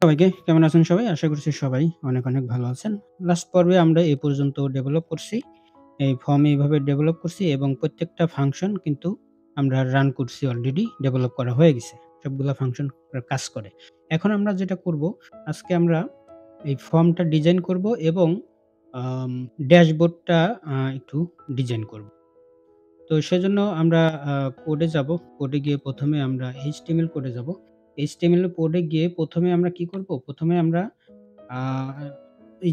সবাইকে কেমন আছেন সবাই? আশা করছি সবাই অনেক, অনেক ভালো আছেন। লাস্ট পর্বে আমরা এই পর্যন্ত ডেভেলপ করছি। এই ফর্ম এইভাবে ডেভেলপ করছি এবং প্রত্যেকটা ফাংশন কিন্তু আমরা রান করছি অলরেডি ডেভেলপ করা হয়ে গেছে। সবগুলা ফাংশন কাজ করে। এখন আমরা যেটা করব, আজকে আমরা এই ফর্মটা ডিজাইন করব এবং আম ড্যাশবোর্ডটা একটু ডিজাইন করব। তো সেজন্য আমরা কোডে যাব। কোডে গিয়ে ১ম এ আমরা HTML কোডে যাব। HTML কোডে গিয়ে ১ম এ আমরা কি করব? ১ম এ আমরা আ এই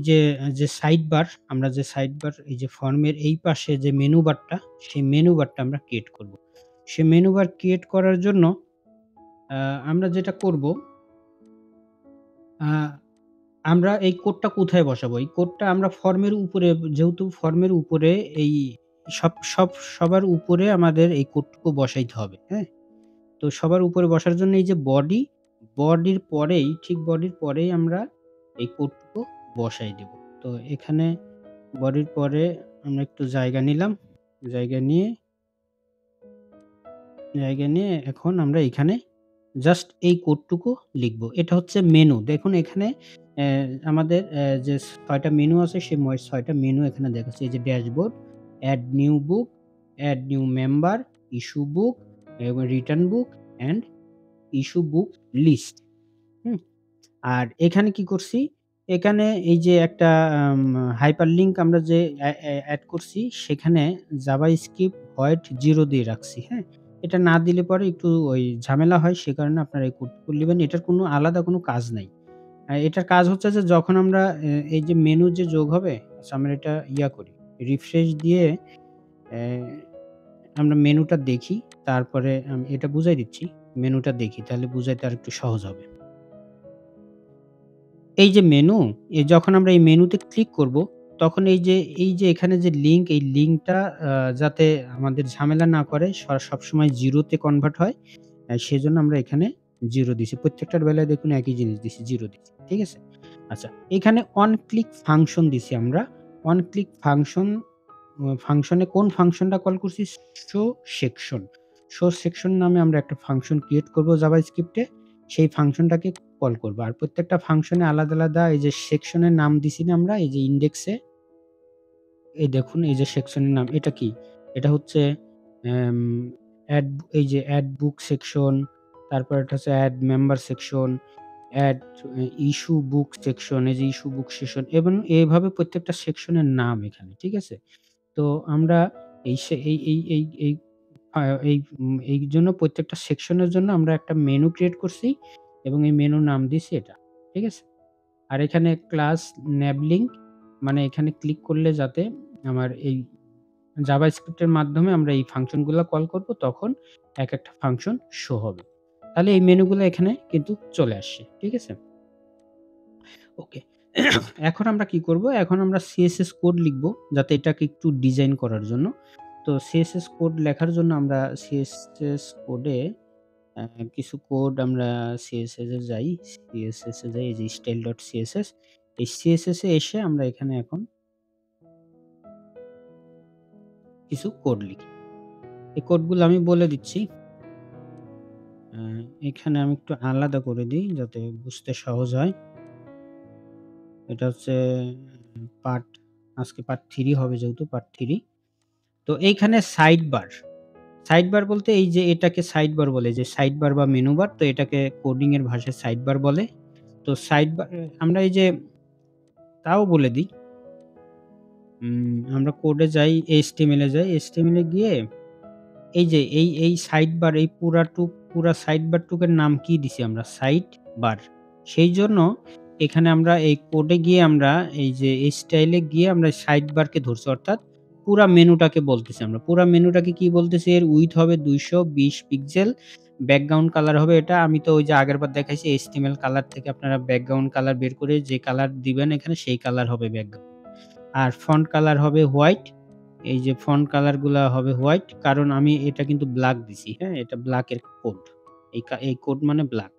যে সাইড বার, আমরা যে সাইড বার এই যে ফর্মের এই পাশে যে মেনু বারটা, সেই মেনু বারটা আমরা ক্রিয়েট করব। সে মেনু বার ক্রিয়েট করার জন্য আ আমরা যেটা করব, আ আমরা এই কোডটা কোথায় বসাবো? এই কোডটা আমরা ফর্মের উপরে, যেহেতু ফর্মের উপরে এই সবার উপরে আমাদের এই কোডটুকু বসাইতে হবে। হ্যাঁ? তো সবার উপরে বসার জন্য এই যে বডির পরেই, ঠিক বডির পরেই আমরা এই কোডটুকু বসাই দেব। তো এখানে বডির পরে আমরা একটু জায়গা নিয়ে এখন আমরা এখানে জাস্ট এই কোডটুকু লিখব। এটা হচ্ছে মেনু। দেখুন এখানে অ্যা আমাদের যে ৬ টা মেনু আছে, সেই ৬ টা মেনু এখানে দেখাচ্ছে। এই যে dashboard, add new book, add new member, issue book এবং return book and issue book list. হুম? আর এখানে কি করছি? এখানে এই যে একটা হাইপারলিংক আমরা যে এড করছি, সেখানে জাভাস্ক্রিপ্ট হোয়াইট 0 দিয়ে রাখছি, হ্যাঁ? এটা না দিলে পরে একটু ওই ঝামেলা হয়, সে কারণে আপনারা এই কোডটুকু লিবেন। এটার কোনো আলাদা কোনো কাজ নাই। এটার কাজ হচ্ছে যে যখন আমরা এই যে মেনু যে যোগ হবে, আচ্ছা আমরা এটা করি, রিফ্রেশ দিয়ে অ্যা আমরা মেনুটা দেখি, তারপরে আমি এটা বুঝাই দিচ্ছি। মেনুটা দেখি, তাহলে বুঝাইতে আরেকটু সহজ হবে। এই যে মেনু, যখন আমরা এই মেনুতে ক্লিক করব, তখন এই যে এখানে যে লিঙ্ক, এই লিঙ্কটা আ যাতে আমাদের ঝামেলা না করে, সবসময় 0 তে কনভার্ট হয়, সেজন্য আমরা এখানে 0 দিছি। প্রত্যেকটার বেলায় দেখুন একই জিনিস দিছি, 0 দিছি। ঠিক আছে? আচ্ছা, এখানে অন ক্লিক ফাংশন দিছি আমরা। অন ক্লিক ফাংশনে কোন ফাংশনটা কল করছি? Show section. শো সেকশন নামে আমরা একটা ফাংশন ক্রিয়েট করব জাভাস্ক্রিপ্টে। সেই ফাংশনটাকে কল করব। আর প্রত্যেকটা ফাংশনে আলাদা, আলাদা এই যে সেকশনের নাম দিছি না আমরা এই যে ইনডেক্সে, এই দেখুন এই যে সেকশনের নাম এটা কি? এটা হচ্ছে অ্যাম এড এই যে এড বুক সেকশন, তারপর এটা হচ্ছে add member section, add issue book section, এই যে ইস্যু বুক সেকশন এবং এভাবে প্রত্যেকটা সেকশনের নাম এখানে। ঠিক আছে? তো আমরা এই সে এই আ এই জন্য প্রত্যেকটা সেকশনের জন্য আমরা একটা মেনু ক্রিয়েট করছি এবং এই মেনুর নাম দিছি এটা। ঠিক আছে? আর এখানে ক্লাস ন্যাবলিংক, মানে এখানে ক্লিক করলে যাতে আমার এই জাভাস্ক্রিপ্ট এর মাধ্যমে আমরা এই ফাংশন গুলা কল করব, তখন একেকটা ফাংশন শো হবে। তাহলে এই মেনুগুলা এখানে কিন্তু চলে আসছে। ঠিক আছে? ওকে। এখন আমরা কি করব? এখন আমরা CSS কোড লিখব, যাতে এটাকে একটু ডিজাইন করার জন্য। তো CSS কোড লেখার জন্য আমরা CSS কোডে কিছু কোড আমরা CSS এ যাই। CSS এ যাই, এই যে style.css, এই CSS এ এসে আমরা এখানে এখন কিছু কোড লিখি। এই কোডগুলো আমি বলে দিচ্ছি। আ এখানে আমি একটু আলাদা করে দিই যাতে বুঝতে সহজ হয়। এটা হচ্ছে পার্ট, আজকে পার্ট 3 হবে যেহেতু পার্ট 3। তো এইখানে সাইড বার বলতে এই যে এটাকে সাইড বার বলে, যে সাইড বার বা মেনু বার, তো এটাকে কোডিং এর ভাষায় সাইড বার বলে। তো সাইড বার আমরা এই যে তাও বলে দিই। আমরা কোডে যাই, HTML এ যাই। HTML এ গিয়ে এই যে এই সাইড বার, এই পুরা সাইড বার টুকের নাম কি দিছি আমরা? Side bar. সেইজন্য এখানে আমরা এই কোডে গিয়ে আমরা এই যে এই স্টাইলে গিয়ে আমরা সাইড বারকে ধরছি। অর্থাৎ পুরা মেনুটাকে বলতেছি আমরা। পুরা মেনুটাকে কি বলতেছি? এর উইডথ হবে ২২০ পিক্সেল, ব্যাকগ্রাউন্ড কালার হবে এটা। আমি তো ওই যে আগেরবার দেখাইছি HTML কালার থেকে আপনারা ব্যাকগ্রাউন্ড কালার বের করে যে কালার দিবেন এখানে, সেই কালার হবে ব্যাকগ্রাউন্ড। আর ফন্ট কালার হবে হোয়াইট। এই যে ফন্ট কালার গুলা হবে হোয়াইট। কারণ আমি এটা কিন্তু ব্লাক দিছি, হ্যাঁ? এটা ব্লাক এর কোড। এই কোড মানে ব্লাক।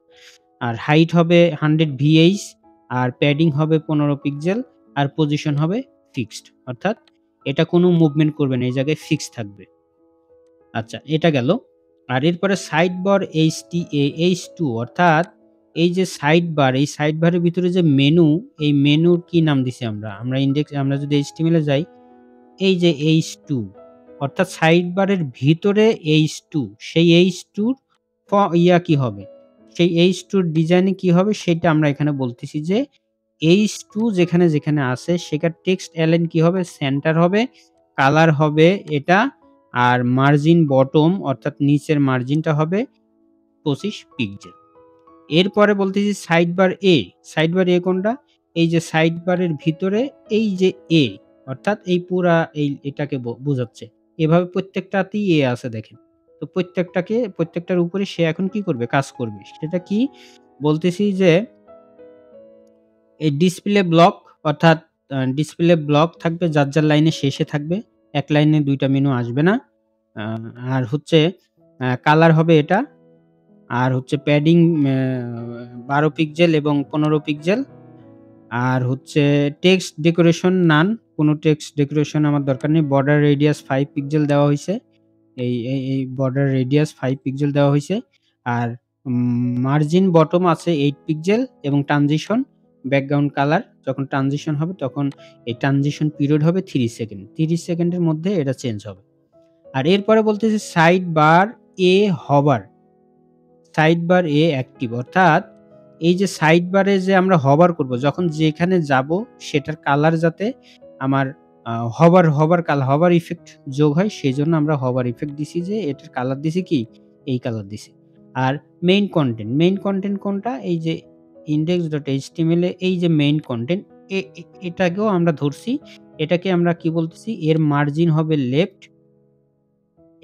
আর হাইট হবে 100 VH, আর প্যাডিং হবে 15 পিক্সেল, আর পজিশন হবে ফিক্সড। অর্থাৎ এটা কোনো মুভমেন্ট করবে না। এই জায়গায় ফিক্স থাকবে। আচ্ছা, এটা গেল। আর এরপরে সাইড বার HTA H2, অর্থাৎ এই যে সাইড বার, এই সাইড বারের ভিতরে যে মেনু, এই মেনুর কি নাম দিছি আমরা? আমরা যদি HTML এ যাই, এই যে H2 অর্থাৎ সাইড বারের ভিতরে H2 সেই H2 র কি হবে? সেই H2 র ডিজাইন এ কি হবে সেটা আমরা এখানে বলতেছি যে H2 যেখানে আছে সেখানে টেক্সট এলাইন কি হবে? সেন্টার হবে, কালার হবে এটা, আর মার্জিন বটম অর্থাৎ নিচের মার্জিনটা হবে 25 পিক্সেল। এরপরে বলতেছি side bar A, side bar A কোনটা? এই যে সাইড বারের ভিতরে এই যে A অর্থাৎ এই পুরা এটাকে বোঝাচ্ছে। এভাবে প্রত্যেকটাতেই A আছে দেখেন। তো প্রত্যেকটার উপরে সে এখন কি করবে? কাজ করবে। সেটা কি? বলতেছি যে এই ডিসপ্লে ব্লক অর্থাৎ ডিসপ্লে ব্লক থাকবে যার লাইনের শেষে থাকবে। এক লাইনে ২ টা মেনু আসবে না। আ আর হচ্ছে কালার হবে এটা। আর হচ্ছে প্যাডিং ১২ পিক্সেল এবং ১৫ পিক্সেল। আর হচ্ছে টেক্সট ডেকোরেশন নান। কোন টেক্সট ডেকোরেশন আমার দরকার নেই। বর্ডার রেডিয়াস 5 পিক্সেল দেওয়া হইছে। এই বর্ডার রেডিয়াস 5 পিক্সেল দেওয়া হইছে। আর মার্জিন বটম আছে 8 পিক্সেল এবং ট্রানজিশন ব্যাকগ্রাউন্ড কালার যখন ট্রানজিশন হবে তখন এই ট্রানজিশন পিরিয়ড হবে ৩০ সেকেন্ড। ৩০ সেকেন্ডের মধ্যে এটা চেঞ্জ হবে। আর এরপরে বলতেছে সাইড বার এ হভার। সাইড বার এ অ্যাক্টিভ অর্থাৎ এই যে সাইড বারে যে আমরা হভার করব যখন যেখানে যাব সেটার কালার যাতে আমার হভার ইফেক্ট যোগ হয় সেজন্য আমরা হভার ইফেক্ট দিছি যে এটার কালার দিছি কি এই কালার দিছি। আর মেইন কনটেন্ট কোনটা? এই যে index.html এ এই যে মেইন কনটেন্ট এটাকেও আমরা ধরছি। এটাকে আমরা কি বলতেছি? এর মার্জিন হবে লেফট।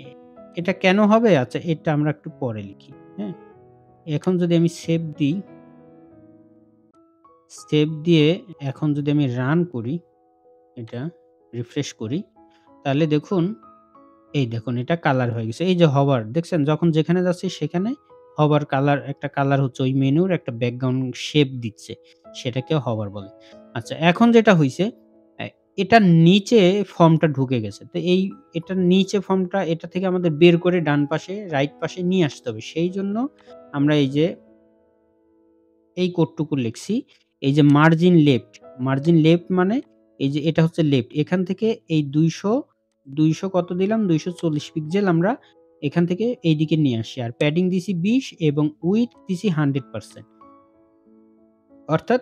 এ এটা কেন হবে? আচ্ছা এটা আমরা একটু পরে লিখি। হ্যাঁ? এখন যদি আমি সেভ দিয়ে এখন যদি আমি রান করি, এটা রিফ্রেশ করি, তাহলে দেখুন, এই দেখুন এটা কালার হয়ে গেছে। এই যে হভার দেখছেন? যখন যেখানে যাচ্ছি সেখানে হভার কালার একটা কালার হচ্ছে ওই মেনুর একটা ব্যাকগ্রাউন্ড শেপ দিচ্ছে। সেটাকে হভার বলে। আচ্ছা এখন যেটা হইছে এ এটার নিচে ফর্মটা ঢুকে গেছে। তো এটার নিচে ফর্মটা এটা থেকে আমাদের বের করে ডান পাশে রাইট পাশে নিয়ে আসতে হবে। সেইজন্য আমরা এই যে এই কোডটুকু লিখছি। এই যে মার্জিন লেফট মানে এই যে এটা হচ্ছে লেফট। এখান থেকে এই ২০০ কত দিলাম? ২৪০ পিক্সেল আমরা এখান থেকে এইদিকে নিয়ে আসি। আর প্যাডিং দিছি ২০ এবং উইডথ দিছি 100%। অর্থাৎ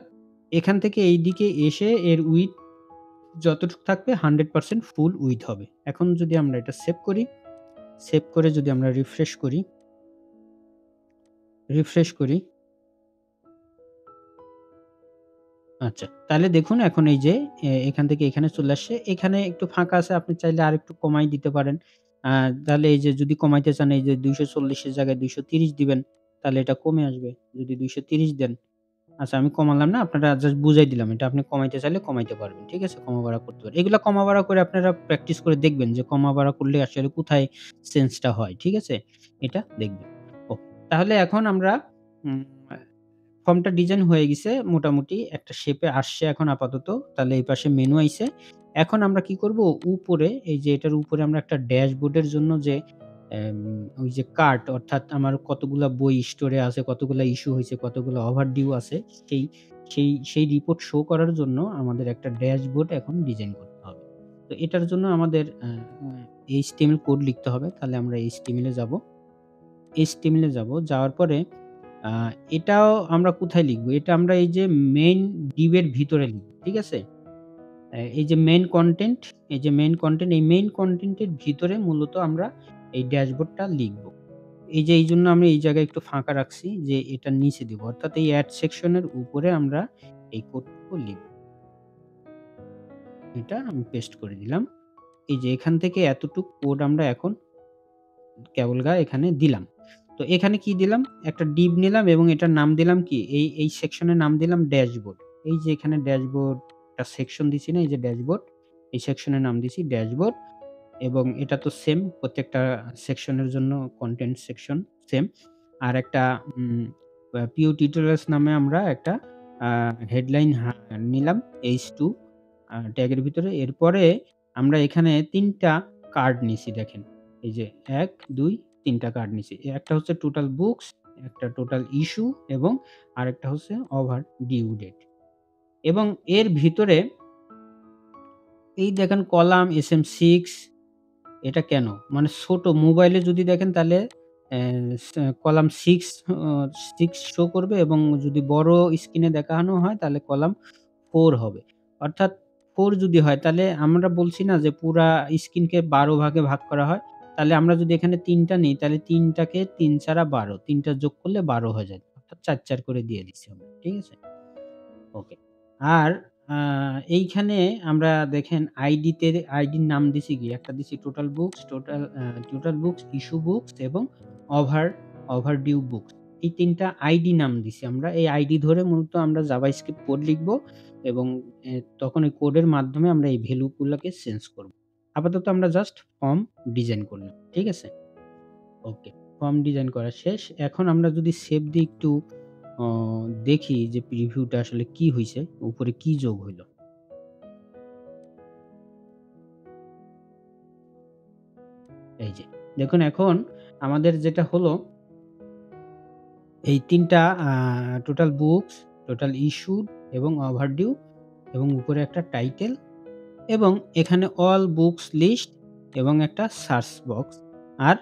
এখান থেকে এইদিকে এসে এর উইডথ যতটুকু থাকবে 100% ফুল উইডথ হবে। এখন যদি আমরা এটা সেভ করি, সেভ করে যদি আমরা রিফ্রেশ করি আচ্ছা। তাহলে দেখুন এখন এই যে এখান থেকে এখানে চলে আসছে। এখানে একটু ফাঁকা আছে আপনি চাইলে আরেকটু কমায় দিতে পারেন। আ তাহলে এই যে যদি কমাইতে চান এই যে ২৪০ এর জায়গায় ২৩০ দিবেন। তাহলে এটা কমে আসবে। যদি ২৩০ দেন। আচ্ছা আমি কমালাম না আপনারা জাস্ট বুঝাই দিলাম। এটা আপনি কমাইতে চাইলে কমাইতে পারবেন। ঠিক আছে? কমা বাড়া করতে পারেন। এগুলা কমা বাড়া করে আপনারা প্র্যাকটিস করে দেখবেন যে কমা বাড়া করলে আসলে কোথায় চেঞ্জটা হয়। ঠিক আছে? এটা দেখবেন। তাহলে এখন আমরা উম ফর্মটা ডিজাইন হয়ে গেছে মোটামুটি একটা শেপে আসছে এখন আপাতত। তাহলে এই পাশে মেনু আইছে। এখন আমরা কি করব? উপরে এই যে এটার উপরে আমরা একটা ড্যাশবোর্ডের জন্য যে ওই যে কার্ট অর্থাৎ আমার কতগুলা বই স্টোরে আছে, কতগুলা ইস্যু হইছে, কতগুলা ওভারডিউ আছে সেই সেই রিপোর্ট শো করার জন্য আমাদের একটা ড্যাশবোর্ড এখন ডিজাইন করতে হবে। তো এটার জন্য আমাদের HTML কোড লিখতে হবে। তাহলে আমরা HTML এ যাব। যাওয়ার পরে আ এটাও আমরা কোথায় লিখব? এটা আমরা এই যে মেইন ডিভ এর ভিতরে লিখব। ঠিক আছে? এই যে এই মেইন কনটেন্ট এর ভিতরে মূলত আমরা এই ড্যাশবোর্ডটা লিখব। এইজন্য আমি এই জায়গায় একটু ফাঁকা রাখছি যে এটার নিচে দিব। অর্থাৎ এই এড সেকশন এর উপরে আমরা এই কোডটুকু লিখব। এটা আমি পেস্ট করে দিলাম। এই যে এখান থেকে এতটুক কোড আমরা এখন এখানে দিলাম। তো এখানে কি দিলাম? একটা ডিভ নিলাম এবং এটার নাম দিলাম কি? এই সেকশনের নাম দিলাম ড্যাশবোর্ড। এই যে এখানে ড্যাশবোর্ড একটা সেকশন দিছি না? এই যে ড্যাশবোর্ড। এই সেকশনের নাম দিছি ড্যাশবোর্ড এবং এটা তো সেম প্রত্যেকটা সেকশনের জন্য কনটেন্ট সেকশন সেম। আর একটা উম পিও টিউটোরিয়ালস নামে আমরা একটা আ হেডলাইন নিলাম H2 ট্যাগের ভিতরে। এরপরে আমরা এখানে ৩ টা কার্ড নিছি দেখেন। এই যে ১, ২, ৩ টা কার্ড নিছি। একটা হচ্ছে টোটাল বুকস একটা টোটাল ইস্যু এবং আরেকটা হচ্ছে ওভার ডিউ ডেট। এবং এর ভিতরে এই দেখেন কলাম SM6 এটা কেন? মানে ছোট মোবাইলে যদি দেখেন তাহলে অ্যা কলাম 6 শো করবে এবং যদি বড় স্ক্রিনে দেখানো হয় তাহলে কলাম 4 হবে। অর্থাৎ 4 যদি হয় তাহলে আমরা বলছি না যে পুরা স্ক্রিনকে ১২ ভাগে ভাগ করা হয়। তাহলে আমরা যদি এখানে ৩ টা নিই তাহলে ৩ টাকে ৩ চারা ১২ ৩ টা যোগ করলে ১২ হয়ে যায়। অর্থাৎ ৪, ৪ করে দিয়ে দিচ্ছি আমরা। ঠিক আছে? ওকে। আর আ এইখানে আমরা দেখেন আইডির নাম দিছি কি? একটা দিছি টোটাল বুকস, ইস্যু বুকস এবং ওভার ওভারডিউ বুকস। এই ৩ টা আইডি নাম দিছি আমরা। এই আইডি ধরে মূলত আমরা জাভাস্ক্রিপ্ট কোড লিখব এবং তখন ওই কোডের মাধ্যমে আমরা এই ভ্যালু গুলাকে চেঞ্জ করব। আপাতত আমরা জাস্ট ফর্ম ডিজাইন করলাম। ঠিক আছে? ওকে। ফর্ম ডিজাইন করা শেষ। এখন আমরা যদি সেভ দিয়ে একটু অ দেখি যে প্রিভিউটা আসলে কি হইছে, উপরে কি যোগ হইল। এই যে। দেখুন এখন আমাদের যেটা হলো এই ৩ টা টোটাল বুকস, টোটাল ইস্যুড এবং ওভারডিউ এবং উপরে একটা টাইটেল এবং এখানে অল বুকস লিস্ট এবং একটা সার্চ বক্স। আর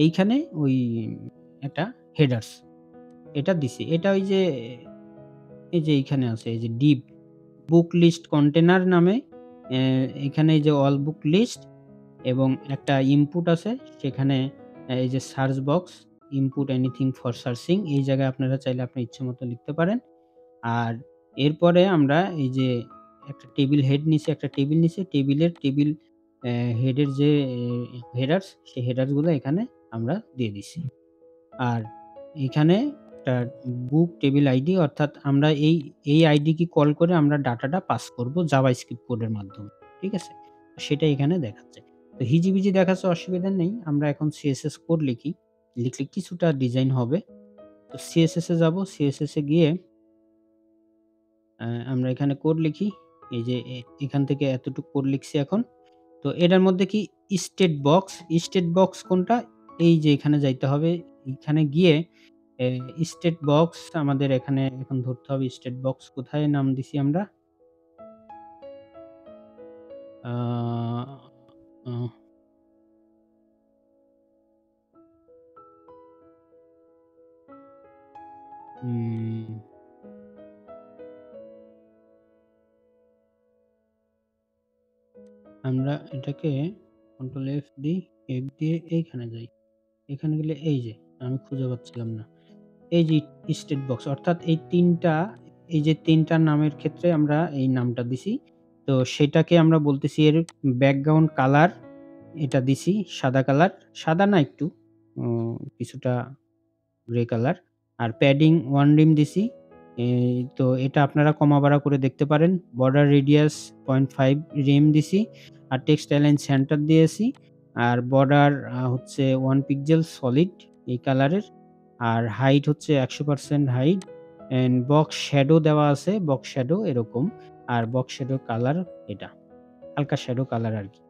এইখানে ওই একটা হেডার্স এটা দিছি। এটা ওই যে এই যে এইখানে আছে এই যে ডিপ বুক লিস্ট কন্টেনার নামে এ এখানে এই যে অল বুক লিস্ট এবং একটা ইনপুট আছে সেখানে এই যে search box input anything for searching এই জায়গায় আপনারা চাইলে আপনার ইচ্ছেমতো লিখতে পারেন। আর এরপরে আমরা এই যে একটা টেবিল হেড নিছি, একটা টেবিল নিছি। টেবিল হেডের যে হেডার্স সেই হেডার্স গুলো এখানে আমরা দিয়ে দিছি। আর এখানে একটা বুক টেবিল আইডি অর্থাৎ আমরা এই আইডিকে কল করে আমরা ডাটাটা পাস করব জাভাস্ক্রিপ্ট কোডের মাধ্যমে। ঠিক আছে? সেটাই এখানে দেখাচ্ছে। তো হিজিবিজি দেখাচ্ছে অসুবিধা নেই। আমরা এখন সিএসএস কোড লিখি। লিখলে কিছুটা ডিজাইন হবে। তো সিএসএস এ যাব। সিএসএস এ গিয়ে আমরা এখানে কোড লিখি। এই যে এখান থেকে এতটুকু কোড লিখছি এখন। তো এটার মধ্যে কি স্টেট বক্স কোনটা? এই যে এখানে যাইতে হবে। এখানে গিয়ে এ স্টেট বক্স আমাদের এখানে এখন ধরতে হবে স্টেট বক্স কোথায় নাম দিছি আমরা? আ আ উম আমরা এটাকে কন্ট্রোল F দিই। F দিয়ে এইখানে যাই। এখানে গেলে এই যে আমি খুঁজে পাচ্ছিলাম না। এই যে স্টেট বক্স অর্থাৎ এই যে ৩ টার নামের ক্ষেত্রে আমরা এই নামটা দিছি। তো সেটাকে আমরা বলতেছি এর ব্যাকগ্রাউন্ড কালার এটা দিছি সাদা কালার। সাদা না একটু কিছুটা গ্রে কালার। আর প্যাডিং 1 রিম দিছি। তো এটা আপনারা কমা বাড়া করে দেখতে পারেন। বর্ডার রেডিয়াস 0.5 রিম দিছি। আর টেক্সট অ্যালাইন সেন্টার দিয়েছি। আর বর্ডার হচ্ছে 1 পিক্সেল সলিড এই কালারের। আর হাইট হচ্ছে ১০০% হাইট। বক্স শ্যাডো দেওয়া আছে। বক্স শ্যাডো এরকম। আর বক্স শ্যাডোর কালার এটা। হালকা শ্যাডো কালার আরকি।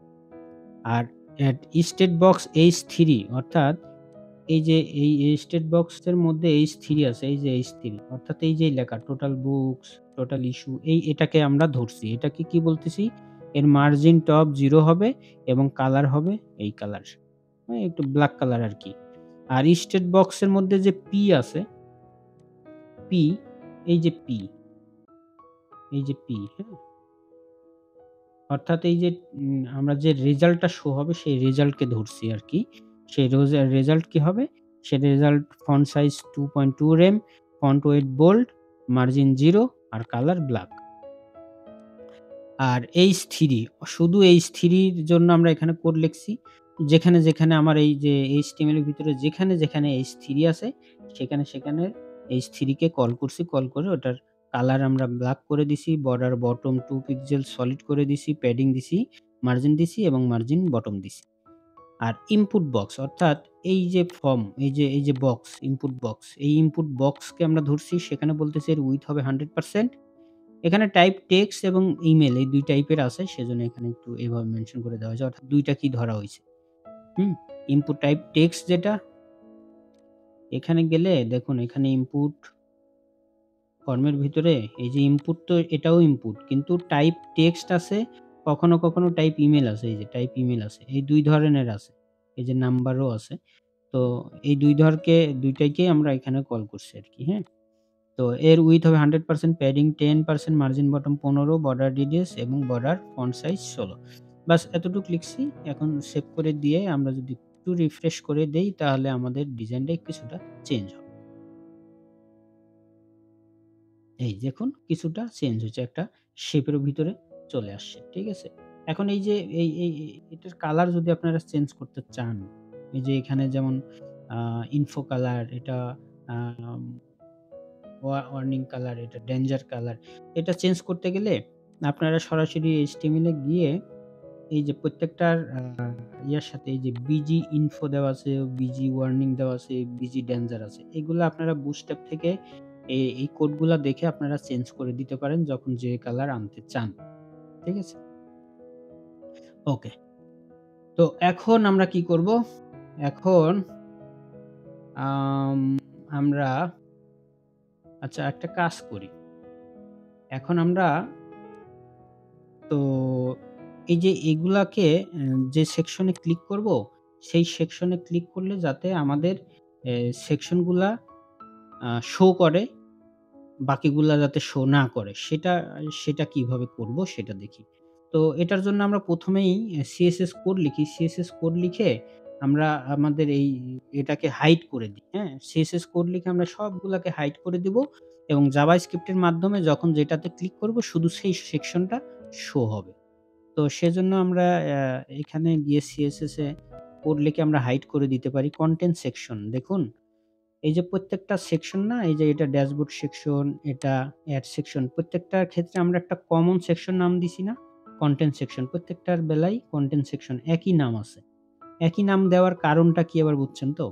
আর স্টেট বক্স H3 অর্থাৎ এই যে এই স্টেট বক্সের মধ্যে H3 আছে। এই যে H3 অর্থাৎ এই যে লেখা টোটাল বুকস, টোটাল ইস্যু এটাকে আমরা ধরছি। এটাকে কি বলতেছি? এর মার্জিন টপ 0 হবে এবং কালার হবে এই কালার। হ্যাঁ? একটু ব্লাক কালার আরকি। আর স্টেট বক্সের মধ্যে যে P আছে, P এই যে P, এই যে P, হ্যাঁ? অর্থাৎ এই যে আমরা যে রেজাল্টটা শো হবে সেই রেজাল্টকে ধরছি আরকি। সেই রেজাল্ট কি হবে? সে রেজাল্ট ফন্ট সাইজ 2.2 রেম, ফন্ট ওয়েট বোল্ড, মার্জিন 0 আর কালার ব্লাক। আর H3 শুধু H3 র জন্য আমরা এখানে কোড লিখছি। যেখানে আমার এই যে HTML এর ভিতরে যেখানে H3 আছে সেখানে H3 কে কল করছি। কল করে ওটার কালার আমরা ব্লাক করে দিছি। বর্ডার বটম 2 পিক্সেল সলিড করে দিছি, প্যাডিং দিছি, মার্জিন দিছি এবং মার্জিন বটম দিছি। আর ইনপুট বক্স অর্থাৎ এই যে ফর্ম এই যে বক্স ইনপুট বক্স এই ইনপুট বক্সকে আমরা ধরছি সেখানে বলতেছি এর উইডথ হবে 100%। এখানে টাইপ টেক্সট এবং ইমেইল এই ২ টাইপের আছে। সেজন্য এখানে একটু এভাবে মেনশন করে দেওয়া হয়েছে। অর্থাৎ ২ টা কি ধরা হইছে। হুম? ইনপুট টাইপ টেক্সট যেটা এখানে গেলে দেখুন এখানে ইনপুট ফর্মের ভিতরে এই যে ইনপুট তো এটাও ইনপুট কিন্তু টাইপ টেক্সট আছে, কখনো, কখনো টাইপ ইমেইল আছে। এই যে টাইপ ইমেইল আছে। এই ২ ধরনের আছে। এই যে নাম্বারও আছে। তো এই ২ টাইকেই আমরা এখানে কল করছি আরকি, হ্যাঁ? তো এর উইডথ হবে 100% padding 10% margin bottom 15 border radius এবং বর্ডার ফন্ট সাইজ 16 বাস এতটুক লিখছি। এখন সেভ করে দিয়ে আমরা যদি একটু রিফ্রেশ করে দেই তাহলে আমাদের ডিজাইনটা কিছুটা চেঞ্জ হবে। এই দেখুন কিছুটা চেঞ্জ হয়েছে। একটা শেপের ভিতরে চলে আসছে। ঠিক আছে? এখন এই যে এটার কালার যদি আপনারা চেঞ্জ করতে চান, এই যে এখানে যেমন আ ইনফো কালার এটা আম ওয়ার্নিং কালার, এটা ডেঞ্জার কালার। এটা চেঞ্জ করতে গেলে আপনারা সরাসরি HTML এ গিয়ে এই যে প্রত্যেকটার ইয়ার সাথে এই যে বিজি ইনফো দেওয়া আছে, বিজি ওয়ার্নিং দেওয়া আছে, বিজি ডেঞ্জার আছে। এগুলা আপনারা বুটস্ট্র্যাপ থেকে এই কোডগুলা দেখে আপনারা চেঞ্জ করে দিতে পারেন যখন যে কালার আনতে চান। ঠিক আছে? ওকে। তো এখন আমরা কি করব? এখন আম আমরা আচ্ছা একটা কাজ করি। এখন আমরা তো এই যে এগুলাকে যে সেকশনে ক্লিক করব, সেই সেকশনে ক্লিক করলে যাতে আমাদের সেকশন গুলা শো করে, বাকিগুলা যাতে শো না করে সেটা কিভাবে করব সেটা দেখি। তো এটার জন্য আমরা ১ম এই CSS কোড লিখি। CSS কোড লিখে আমরা আমাদের এটাকে হাইড করে দিই, হ্যাঁ? CSS কোড লিখে আমরা সবগুলাকে হাইড করে দিব এবং জাভাস্ক্রিপ্ট এর মাধ্যমে যখন যেটাতে ক্লিক করব শুধু সেই সেকশনটা শো হবে। তো সেজন্য আমরা এখানে গিয়ে CSS এ কোড লিখে আমরা হাইড করে দিতে পারি। কনটেন্ট সেকশন দেখুন, এই যে প্রত্যেকটা সেকশন না, এই যে এটা ড্যাশবোর্ড সেকশন, এটা এড সেকশন প্রত্যেকটার ক্ষেত্রে আমরা একটা কমন সেকশন নাম দিছি না? কনটেন্ট সেকশন প্রত্যেকটার বেলায় কনটেন্ট সেকশন একই নাম আছে। একই নাম দেওয়ার কারণটা কি আবার বুঝছেন তো?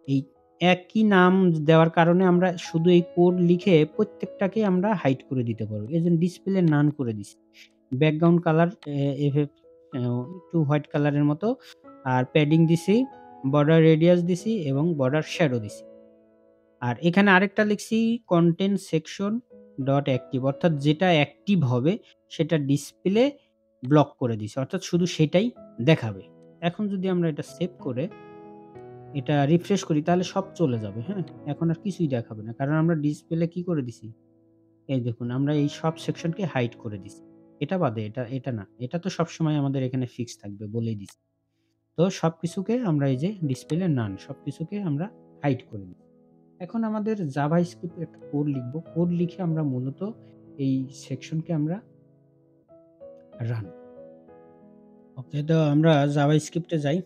এই একই নাম দেওয়ার কারণে আমরা শুধু এই কোড লিখে প্রত্যেকটাকে আমরা হাইড করে দিতে পারবো। এজন্য ডিসপ্লে নান করে দিছি। ব্যাকগ্রাউন্ড কালার এফএফ একটু হোয়াইট কালারের মতো। আর প্যাডিং দিছি, বর্ডার রেডিয়াস দিছি এবং বর্ডার শ্যাডো দিছি। আর এখানে আরেকটা লিখছি কনটেন্ট সেকশন ডট অ্যাক্টিভ অর্থাৎ যেটা অ্যাক্টিভ হবে সেটা ডিসপ্লে ব্লক করে দিছি। অর্থাৎ শুধু সেটাই দেখাবে। এখন যদি আমরা এটা সেভ করে এটা রিফ্রেশ করি তাহলে সব চলে যাবে, হ্যাঁ? এখন আর কিছুই দেখাবে না। কারণ আমরা ডিসপ্লে কি করে দিছি? এই দেখুন আমরা এই সব সেকশনকে হাইড করে দিছি। এটা বাদে এটা না। এটা তো সবসময় আমাদের এখানে ফিক্স থাকবে বলেই দিছি। তো সবকিছুকে আমরা এই যে ডিসপ্লে নান সবকিছুকে আমরা হাইড করে দিই। এখন আমাদের জাভাস্ক্রিপ্ট এ একটা কোড লিখব। কোড লিখে আমরা মূলত এই সেকশনকে আমরা রান। ওকে তো আমরা জাভাস্ক্রিপ্টে যাই।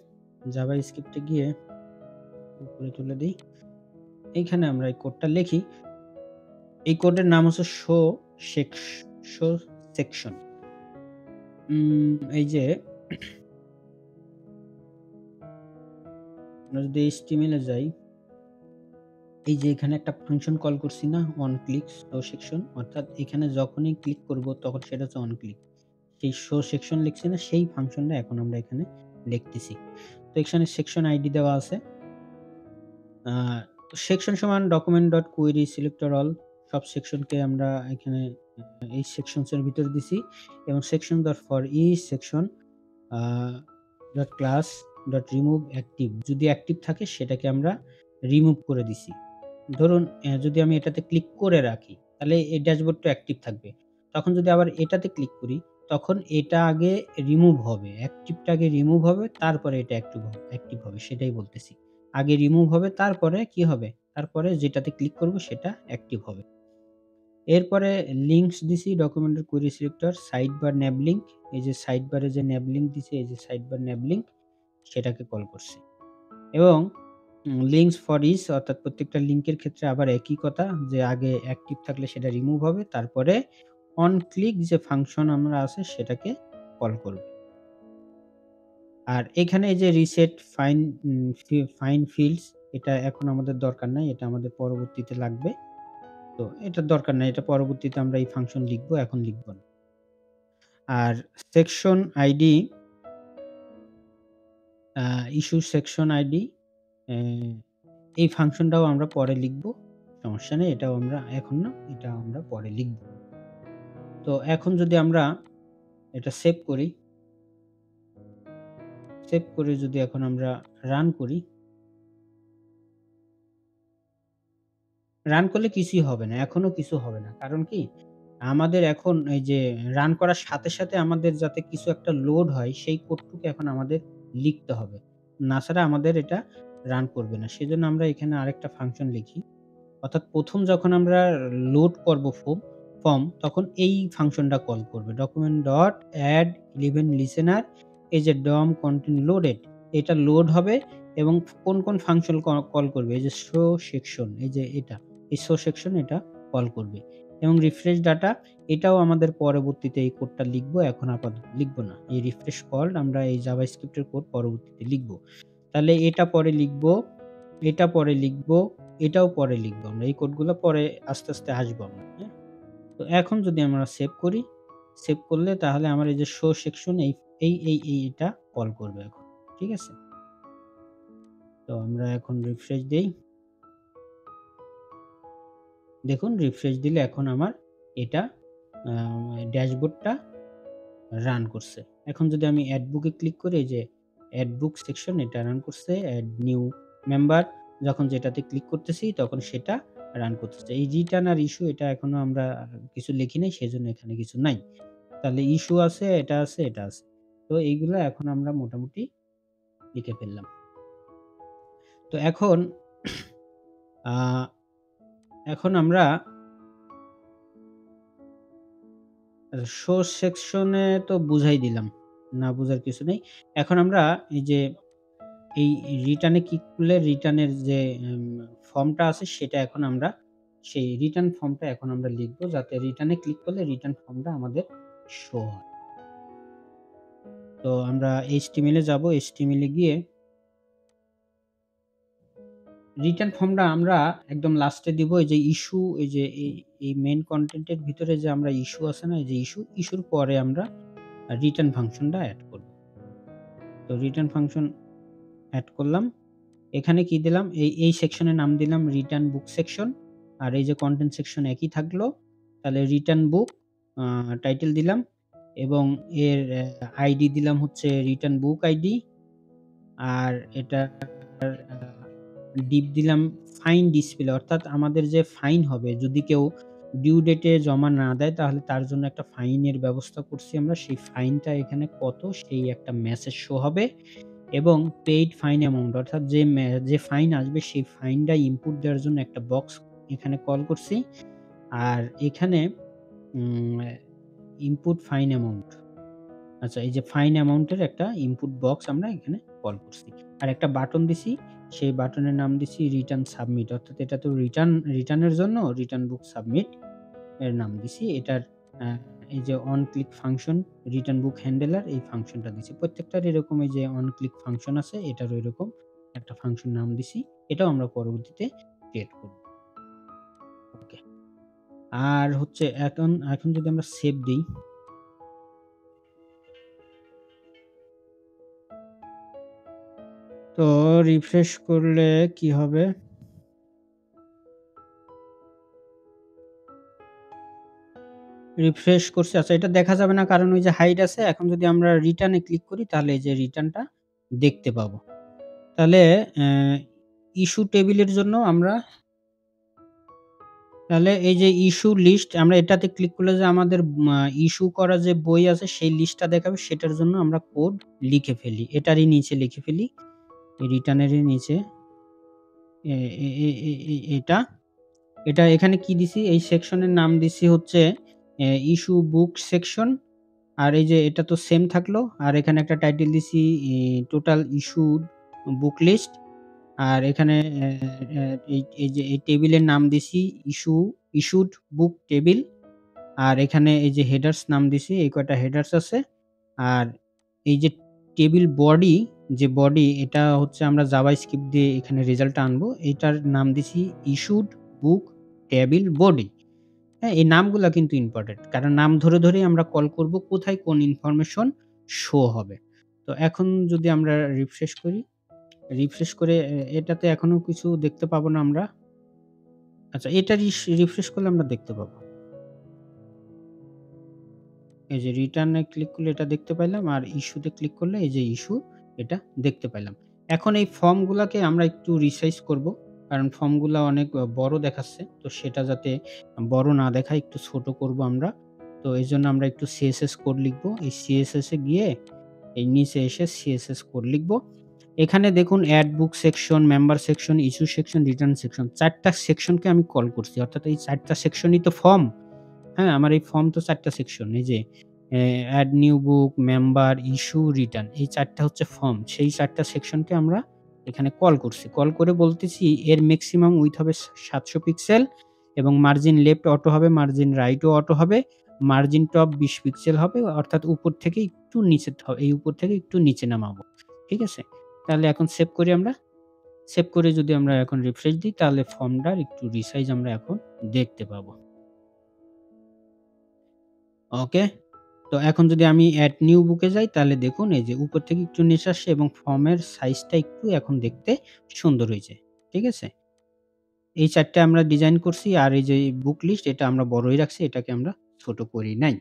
জাভাস্ক্রিপ্টে গিয়ে উপরে তুলে দেই। এইখানে আমরা এই কোডটা লিখি। এই কোডের নাম হচ্ছে সেকশ শো সেকশন। এই যে আমরা যদি HTML এ যাই, এই যে এখানে একটা ফাংশন কল করছি না? অন ক্লিক শো সেকশন অর্থাৎ এখানে যখনই ক্লিক করব তখন সেটা হচ্ছে অন ক্লিক। সেই শো সেকশন লিখছি না? সেই ফাংশনটা এখন আমরা এখানে লিখতেছি। তো এখানে সেকশন আইডি দেওয়া আছে। আ সেকশন সমান document dot query selector all সব সেকশনকে আমরা এখানে এই সেকশনস এর ভিতরে দিছি এবং section dot for each section uh dot class dot remove active যদি অ্যাক্টিভ থাকে সেটাকে আমরা রিমুভ করে দিছি। ধরুন যদি আমি এটাতে ক্লিক করে রাখি তাহলে এই ড্যাশবোর্ডটা অ্যাক্টিভ থাকবে। তখন যদি আবার এটাতে ক্লিক করি তখন এটা আগে রিমুভ হবে। অ্যাক্টিভটা আগে রিমুভ হবে তারপরে এটা অ্যাক্টিভ হবে সেটাই বলতেছি। আগে রিমুভ হবে তারপরে কি হবে? তারপরে যেটাতে ক্লিক করব সেটা অ্যাক্টিভ হবে। এরপরে লিঙ্কস দিছি ডকুমেন্টের query selector side bar nav link এই যে সাইড বারে যে ন্যাব লিঙ্ক দিছি এই যে সাইড বার ন্যাব লিঙ্ক সেটাকে কল করছি। এবং লিঙ্কস ফর ইচ অর্থাৎ প্রত্যেকটা লিঙ্কের ক্ষেত্রে আবার একই কথা যে আগে অ্যাক্টিভ থাকলে সেটা রিমুভ হবে। তারপরে অন ক্লিক যে ফাংশন আমরা আছে সেটাকে কল করব। আর এখানে এই যে রিসেট ফাইন ফিল্ডস এটা এখন আমাদের দরকার নাই। এটা আমাদের পরবর্তীতে লাগবে। তো এটার দরকার নাই। এটা পরবর্তীতে আমরা এই ফাংশন লিখব, এখন লিখব না। আর সেকশন আইডি আ ইস্যু সেকশন আইডি অ্যা এই ফাংশনটাও আমরা পরে লিখব। সমস্যা নেই। এটাও আমরা এখন না, এটা আমরা পরে লিখব। তো এখন যদি আমরা এটা সেভ করি, সেভ করে যদি এখন আমরা রান করি, রান করলে কিছুই হবে না। এখনো কিছু হবে না। কারণ কি? আমাদের এখন এই যে রান করার সাথে, সাথে আমাদের যাতে কিছু একটা লোড হয় সেই কোডটুকু এখন আমাদের লিখতে হবে। না ছাড়া আমাদের এটা রান করবে না। সেজন্য আমরা এখানে আরেকটা ফাংশন লিখি। অর্থাৎ ১ম যখন আমরা লোড করব ফর্ম তখন এই ফাংশনটা কল করবে। document dot add 11 listener এই যে DOM content loaded এটা লোড হবে এবং কোন ফাংশন কল করবে? এই যে show section এই যে এটা, এই show section এটা কল করবে এবং refresh data এটাও আমাদের পরবর্তীতে এই কোডটা লিখবো। এখন আপাতত লিখব না। এই refresh কল আমরা এই জাভাস্ক্রিপ্ট এর কোড পরবর্তীতে লিখব। তাহলে এটা পরে লিখব, এটা পরে লিখব, এটাও পরে লিখব আমরা। এই কোডগুলো পরে আস্তে, আস্তে আসবো আমরা, হ্যাঁ? তো এখন যদি আমরা সেভ করি, সেভ করলে তাহলে আমার এই যে শো সেকশন এটা কল করবে এখন। ঠিক আছে? তো আমরা এখন রিফ্রেশ দেই। দেখুন রিফ্রেশ দিলে এখন আমার এটা আ ড্যাশবোর্ডটা রান করছে। এখন যদি আমি এড বুকে ক্লিক করি এই যে এড বুক সেকশন এটা রান করছে। এড নিউ মেম্বার যখন যেটাতে ক্লিক করতেছি তখন সেটা রান করতেছে। এই রিটার্ন আর ইস্যু এটা এখনো আমরা কিছু লিখি নাই সেজন্য এখানে কিছু নাই। তাহলে ইস্যু আছে, এটা আছে, এটা আছে। তো এইগুলা এখন আমরা মোটামুটি লিখে ফেললাম। তো এখন আ এখন আমরা শো সেকশনে তো বুঝাই দিলাম। না বুঝার কিছু নেই। এখন আমরা এই যে এই রিটার্ন এ ক্লিক করলে রিটার্নের যে ফর্মটা আছে সেটা এখন আমরা সেই রিটার্ন ফর্মটা এখন আমরা লিখব যাতে রিটার্ন এ ক্লিক করলে রিটার্ন ফর্মটা আমাদের শো হয়। তো আমরা HTML এ যাব। HTML এ গিয়ে রিটার্ন ফর্মটা আমরা একদম লাস্টে দিব। এই যে ইস্যু এই যে এই মেইন কনটেন্ট এর ভিতরে যে আমরা ইস্যু আছে না? এই যে ইস্যুর পরে আমরা রিটার্ন ফাংশনটা এড করব। তো রিটার্ন ফাংশন এড করলাম। এখানে কি দিলাম? এই সেকশনের নাম দিলাম রিটার্ন বুক সেকশন। আর এই যে কনটেন্ট সেকশন একই থাকলো। তাহলে রিটার্ন বুক আ টাইটেল দিলাম এবং এর আইডি দিলাম হচ্ছে রিটার্ন বুক আইডি। আর এটার আ ডিপ দিলাম ফাইন ডিসপ্লে অর্থাৎ আমাদের যে ফাইন হবে যদি কেউ ডিউ ডেটে জমা না দেয় তাহলে তার জন্য একটা ফাইনের ব্যবস্থা করছি আমরা। সেই ফাইনটা এখানে কত সেই একটা মেসেজ শো হবে এবং পেইড ফাইন অ্যামাউন্ট অর্থাৎ যে ফাইন আসবে সেই ফাইনটা ইনপুট দেওয়ার জন্য একটা বক্স এখানে কল করছি। আর এখানে উম ইনপুট ফাইন অ্যামাউন্ট আচ্ছা এই যে ফাইন অ্যামাউন্ট এর একটা ইনপুট বক্স আমরা এখানে কল করছি। আর একটা বাটন দিছি, সেই বাটনের নাম দিছি রিটার্ন সাবমিট অর্থাৎ এটা তো রিটার্নের জন্য রিটার্ন বুক সাবমিট এর নাম দিছি। এটার আ এই যে on click function return book handler এই ফাংশনটা দিছি। প্রত্যেকটার এরকম এই যে অন ক্লিক ফাংশন আছে এটারও এরকম একটা ফাংশন নাম দিছি। এটাও আমরা পরবর্তীতে ক্রিয়েট করব। ওকে। আর হচ্ছে এখন যদি আমরা সেভ দেই তো রিফ্রেশ করলে কি হবে? রিফ্রেশ করছি। আচ্ছা এটা দেখা যাবে না কারণ ওই যে হাইড আছে। এখন যদি আমরা রিটার্ন এ ক্লিক করি তাহলে এই যে রিটার্নটা দেখতে পাবো। তাহলে অ্যা ইস্যু টেবিলের জন্য আমরা তাহলে এই যে ইস্যু লিস্ট আমরা এটাতে ক্লিক করলে যে আমাদের ইস্যু করা যে বই আছে সেই লিস্টটা দেখাবে সেটার জন্য আমরা কোড লিখে ফেলি। এটারই নিচে লিখে ফেলি। এই রিটার্নেরই নিচে এ এ এ এ এ এটা এটা এখানে কি দিছি? এই সেকশনের নাম দিছি হচ্ছে ইস্যু বুক সেকশন। আর এই যে এটা তো সেম থাকলো। আর এখানে একটা টাইটেল দিছি টোটাল ইস্যুড বুক লিস্ট। আর এখানে অ্যা এই যে এই টেবিলের নাম দিছি ইস্যুড বুক টেবিল। আর এখানে এই যে হেডার্স নাম দিছি, এই কয়টা হেডার্স আছে। আর এই যে টেবিল বডি যে বডি এটা হচ্ছে আমরা জাভাস্ক্রিপ্ট দিয়ে এখানে রেজাল্টটা আনবো। এটার নাম দিছি ইস্যুড বুক টেবিল বডি। হ্যাঁ? এই নামগুলা কিন্তু ইম্পোর্টেন্ট। কারণ নাম ধরে, ধরেই আমরা কল করব কোথায় কোন ইনফরমেশন শো হবে। তো এখন যদি আমরা রিফ্রেশ করি, রিফ্রেশ করে এটাতে এখনো কিছু দেখতে পাবো না আমরা। আচ্ছা, এটা রিফ্রেশ করলে আমরা দেখতে পাবো। এই যে রিটার্ন এ ক্লিক করলে এটা দেখতে পাইলাম, আর ইস্যুতে ক্লিক করলে এই যে ইস্যু এটা দেখতে পাইলাম। এখন এই ফর্মগুলাকে আমরা একটু রিসাইজ করব। কারণ ফর্মগুলা অনেক বড় দেখাচ্ছে। তো সেটা যাতে বড় না দেখায় একটু ছোট করব আমরা। তো এজন্য আমরা একটু সিএসএস কোড লিখব। এই সিএসএস এ গিয়ে এই নিচে এসে সিএসএস কোড লিখব। এখানে দেখুন add book section, member section, issue section, return section ৪ টা সেকশনকে আমি কল করছি। অর্থাৎ এই ৪ টা সেকশনই তো ফর্ম। হ্যাঁ, আমার এই ফর্ম তো ৪ টা সেকশন। এই যে add new book, member, issue, return এই ৪ টা হচ্ছে ফর্ম। সেই ৪ টা সেকশনকে আমরা এখানে কল করছি। কল করে বলতেছি এর মেক্সিমাম উইডথ হবে ৭০০ পিক্সেল এবং মার্জিন লেফট অটো হবে, মার্জিন রাইটও অটো হবে, মার্জিন টপ ২০ পিক্সেল হবে। অর্থাৎ উপর থেকে একটু নিচে এই উপর থেকে একটু নিচে নামাবো। ঠিক আছে? তাহলে এখন সেভ করি আমরা। সেভ করে যদি আমরা এখন রিফ্রেশ দিই তাহলে ফর্মটার একটু রিসাইজ আমরা এখন দেখতে পাবো। ওকে। তো এখন যদি আমি এড নিউ বুকে যাই তাহলে দেখুন এই যে উপর থেকে একটু নিচে আসছে এবং ফর্মের সাইজটা একটু এখন দেখতে সুন্দর হইছে। ঠিক আছে? এই ৪ টা আমরা ডিজাইন করছি আর এই যে বুক লিস্ট এটা আমরা বড়ই রাখছি, এটাকে আমরা ছোট করি নাই।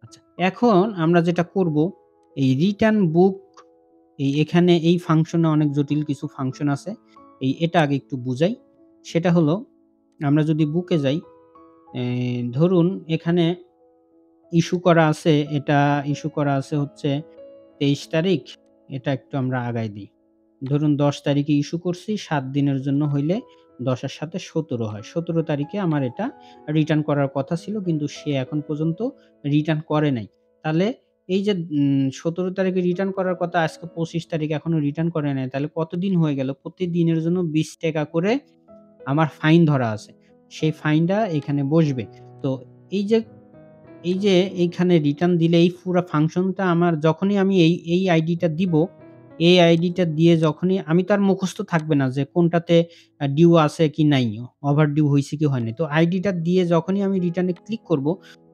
আচ্ছা, এখন আমরা যেটা করব এই রিটার্ন বুক এখানে এই ফাংশনে অনেক জটিল কিছু ফাংশন আছে। এটা আগে একটু বুঝাই। সেটা হলো আমরা যদি বুকে যাই, ধরুন এখানে ইস্যু করা আছে, এটা ইস্যু করা আছে হচ্ছে ২৩ তারিখ। এটা একটু আমরা আগায় দিই। ধরুন ১০ তারিখে ইস্যু করছি, ৭ দিনের জন্য হইলে ১০ এর সাথে ১৭ হয়। ১৭ তারিখে আমার এটা রিটার্ন করার কথা ছিল কিন্তু সে এখন পর্যন্ত রিটার্ন করে নাই। তাহলে এই যে ১৭ তারিখে রিটার্ন করার কথা, আজকে ২৫ তারিখ এখনো রিটার্ন করে নাই। তাহলে কতদিন হয়ে গেল? প্রতিদিনের জন্য ৳২০ করে আমার ফাইন ধরা আছে। সেই ফাইনটা এখানে বসবে। তো এই যে এইখানে রিটার্ন দিলে এই পুরা ফাংশনটা আমার যখনই আমি এই আইডিটা দিব, এই আইডিটা দিয়ে যখনই আমি তো আর মুখস্থ থাকবে না যে কোনটাতে ডিউ আছে কি নাই, ওভার ডিউ হইছে কি হয় নাই। তো আইডিটা দিয়ে যখনই আমি রিটার্ন এ ক্লিক করব,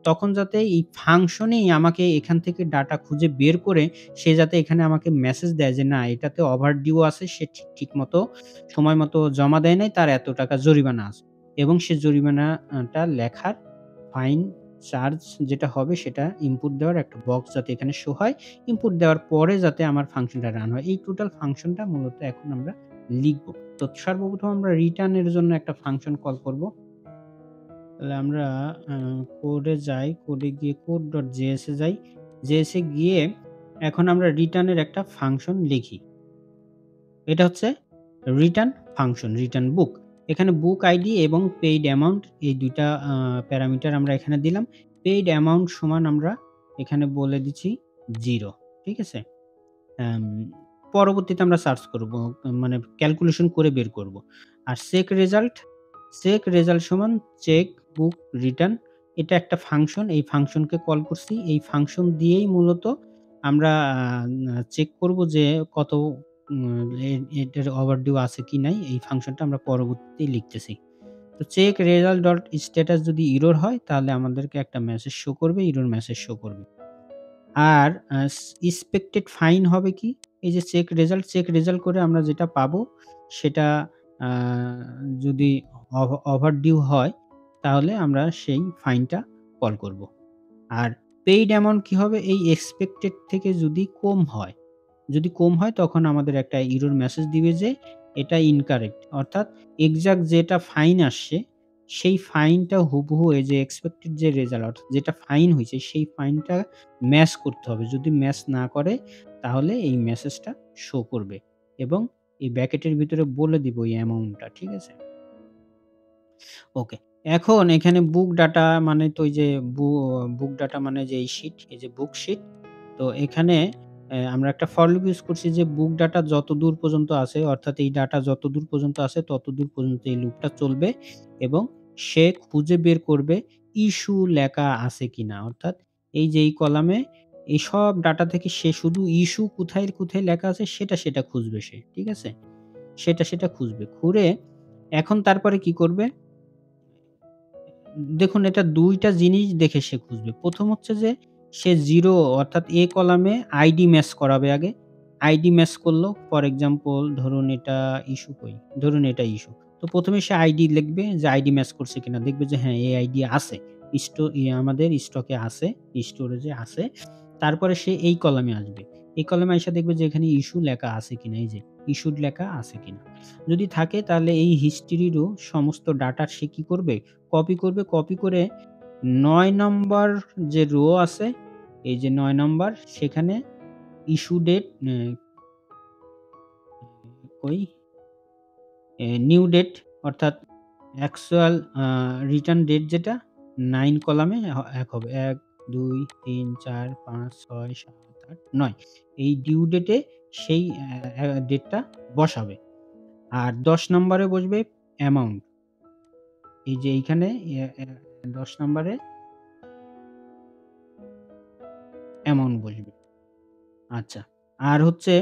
তখন যাতে এই ফাংশনেই আমাকে এখান থেকে ডাটা খুঁজে বের করে সে যাতে এখানে আমাকে মেসেজ দেয় যে না এটাতে ওভার ডিউ আছে, সে ঠিক মতো সময় মতো জমা দেয় নাই, তার এত টাকা জরিমানা আছে। এবং সে জরিমানা টা লেখার ফাইন চার্জ যেটা হবে সেটা ইনপুট দেওয়ার একটা বক্স যাতে এখানে শো হয়। ইনপুট দেওয়ার পরে যাতে আমার ফাংশনটা রান হয়। এই টোটাল ফাংশনটা মূলত এখন আমরা লিখব। তো সর্বপ্রথম আমরা রিটার্ন এর জন্য একটা ফাংশন কল করব। তাহলে আমরা আ কোডে যাই, কোডে গিয়ে code.js এ যাই। js এ গিয়ে এখন আমরা রিটার্ন এর একটা ফাংশন লিখি। এটা হচ্ছে রিটার্ন ফাংশন, রিটার্ন বুক। এখানে বুক আইডি এবং পেইড অ্যামাউন্ট এই ২ টা প্যারামিটার আমরা এখানে দিলাম। পেইড অ্যামাউন্ট সমান আমরা এখানে বলে দিচ্ছি 0, ঠিক আছে? অ্যাম পরবর্তীতে আমরা সার্চ করব। মানে ক্যালকুলেশন করে বের করব। আর চেক রেজাল্ট সমান চেক বুক রিটার্ন। এটা একটা ফাংশন। এই ফাংশনকে কল করছি। এই ফাংশন দিয়েই মূলত আমরা চেক করব যে কত এটার ওভারডিউ আছে কি নাই। এই ফাংশনটা আমরা পরবর্তীতে লিখতেছি। তো চেক রেজাল্ট ডট স্ট্যাটাস যদি এরর হয় তাহলে আমাদেরকে একটা মেসেজ শো করবে, এরর মেসেজ শো করবে। আর এক্সপেক্টেড ফাইন হবে কি? এই যে চেক রেজাল্ট করে আমরা যেটা পাবো সেটা আ যদি ওভারডিউ হয় তাহলে আমরা সেই ফাইনটা কল করব। আর পেইড অ্যামাউন্ট কি হবে? এই এক্সপেক্টেড থেকে যদি কম হয়, তখন আমাদের একটা এরর মেসেজ দিবে যে এটা ইনকারেক্ট। অর্থাৎ এক্সাক্ট যেটা ফাইন আসছে সেই ফাইনটা হুবহু এই যে এক্সপেক্টেড যে রেজাল্ট অর্থাৎ যেটা ফাইন হইছে সেই ফাইনটা ম্যাচ করতে হবে। যদি ম্যাচ না করে তাহলে এই মেসেজটা শো করবে এবং এই ব্র্যাকেটের ভিতরে বলে দিব এই অ্যামাউন্টটা। ঠিক আছে? ওকে। এখন এখানে বুক ডাটা মানে তো ওই যে বুক ডাটা মানে যে এই শিট, এই যে বুক শিট। তো এখানে আমরা একটা ফর লুপ ইউজ করছি যে বুক ডাটা যতদূর পর্যন্ত আছে অর্থাৎ এই ডাটা যতদূর পর্যন্ত আছে ততদূর পর্যন্ত এই লুপটা চলবে এবং সে খুঁজে বের করবে ইস্যু লেখা আছে কিনা। অর্থাৎ এই যে এই কলামে এই সব ডাটা থেকে সে শুধু ইস্যু কোথায় লেখা আছে সেটা খুঁজবে সে। ঠিক আছে? সেটা খুঁজবে। এখন তারপরে কি করবে? দেখুন এটা ২ টা জিনিস দেখে সে খুঁজবে। ১ম হচ্ছে যে সে 0 অর্থাৎ কলামে আইডি ম্যাচ করাবে আগে। আইডি ম্যাচ করলো। ফর এক্সাম্পল ধরুন এটা ইস্যু কই? ধরুন এটা ইস্যু। তো ১ম এ সে আইডি লিখবে যে আইডি ম্যাচ করছে কিনা। দেখবে যে হ্যাঁ, এই আইডি আছে। আমাদের স্টকে আছে, স্টোরেজে আছে। তারপরে সে এই কলামে আসবে। এই কলামে আইসা দেখবে যে এখানে ইস্যু লেখা আছে কিনা। এই যে ইস্যুড লেখা আছে কিনা। যদি থাকে তাহলে এই হিস্ট্রিরও সমস্ত ডাটা সে কি করবে? কপি করবে। কপি করে ৯ নম্বর যে রো আছে, এই যে ৯ নম্বর সেখানে ইস্যু ডেট কই? নিউ ডেট অর্থাৎ অ্যাকচুয়াল রিটার্ন ডেট যেটা ৯ কলামে এক হবে। ১, ২, ৩, ৪, ৫, ৬, ৭, ৮, ৯ এই ডিউ ডেটে সেই ডেটটা বসাবে। আর ১০ নম্বরে বসবে অ্যামাউন্ট। এই যে এইখানে ১০ নম্বরে অ্যামাউন্ট বসবে। আচ্ছা। আর হচ্ছে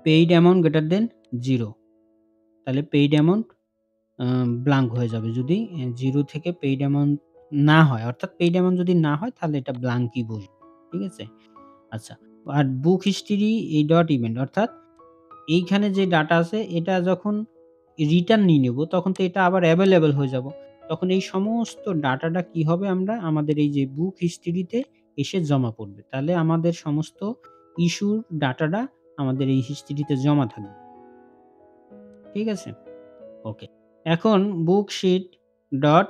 পেইড অ্যামাউন্ট গ্রেটার দেন 0 তাহলে পেইড অ্যামাউন্ট ব্লাঙ্ক হয়ে যাবে। যদি 0 থেকে পেইড অ্যামাউন্ট না হয়, অর্থাৎ পেইড অ্যামাউন্ট যদি না হয় তাহলে এটা ব্লাঙ্কই বসবে। ঠিক আছে? আচ্ছা। আর বুক হিস্টরি এই ডট ইভেন্ট অর্থাৎ এইখানে যে ডাটা আছে এটা যখন রিটার্ন নিয়ে নেব তখন তো এটা আবার এভেইলেবল হয়ে যাব। তখন এই সমস্ত ডাটাটা কি হবে আমাদের এই যে বুক হিস্টরিতে এসে জমা পড়বে। তাহলে আমাদের সমস্ত ইস্যুর ডাটাটা আমাদের এই হিস্টরিতে জমা থাকবে। ঠিক আছে? ওকে। এখন বুকশিট ডট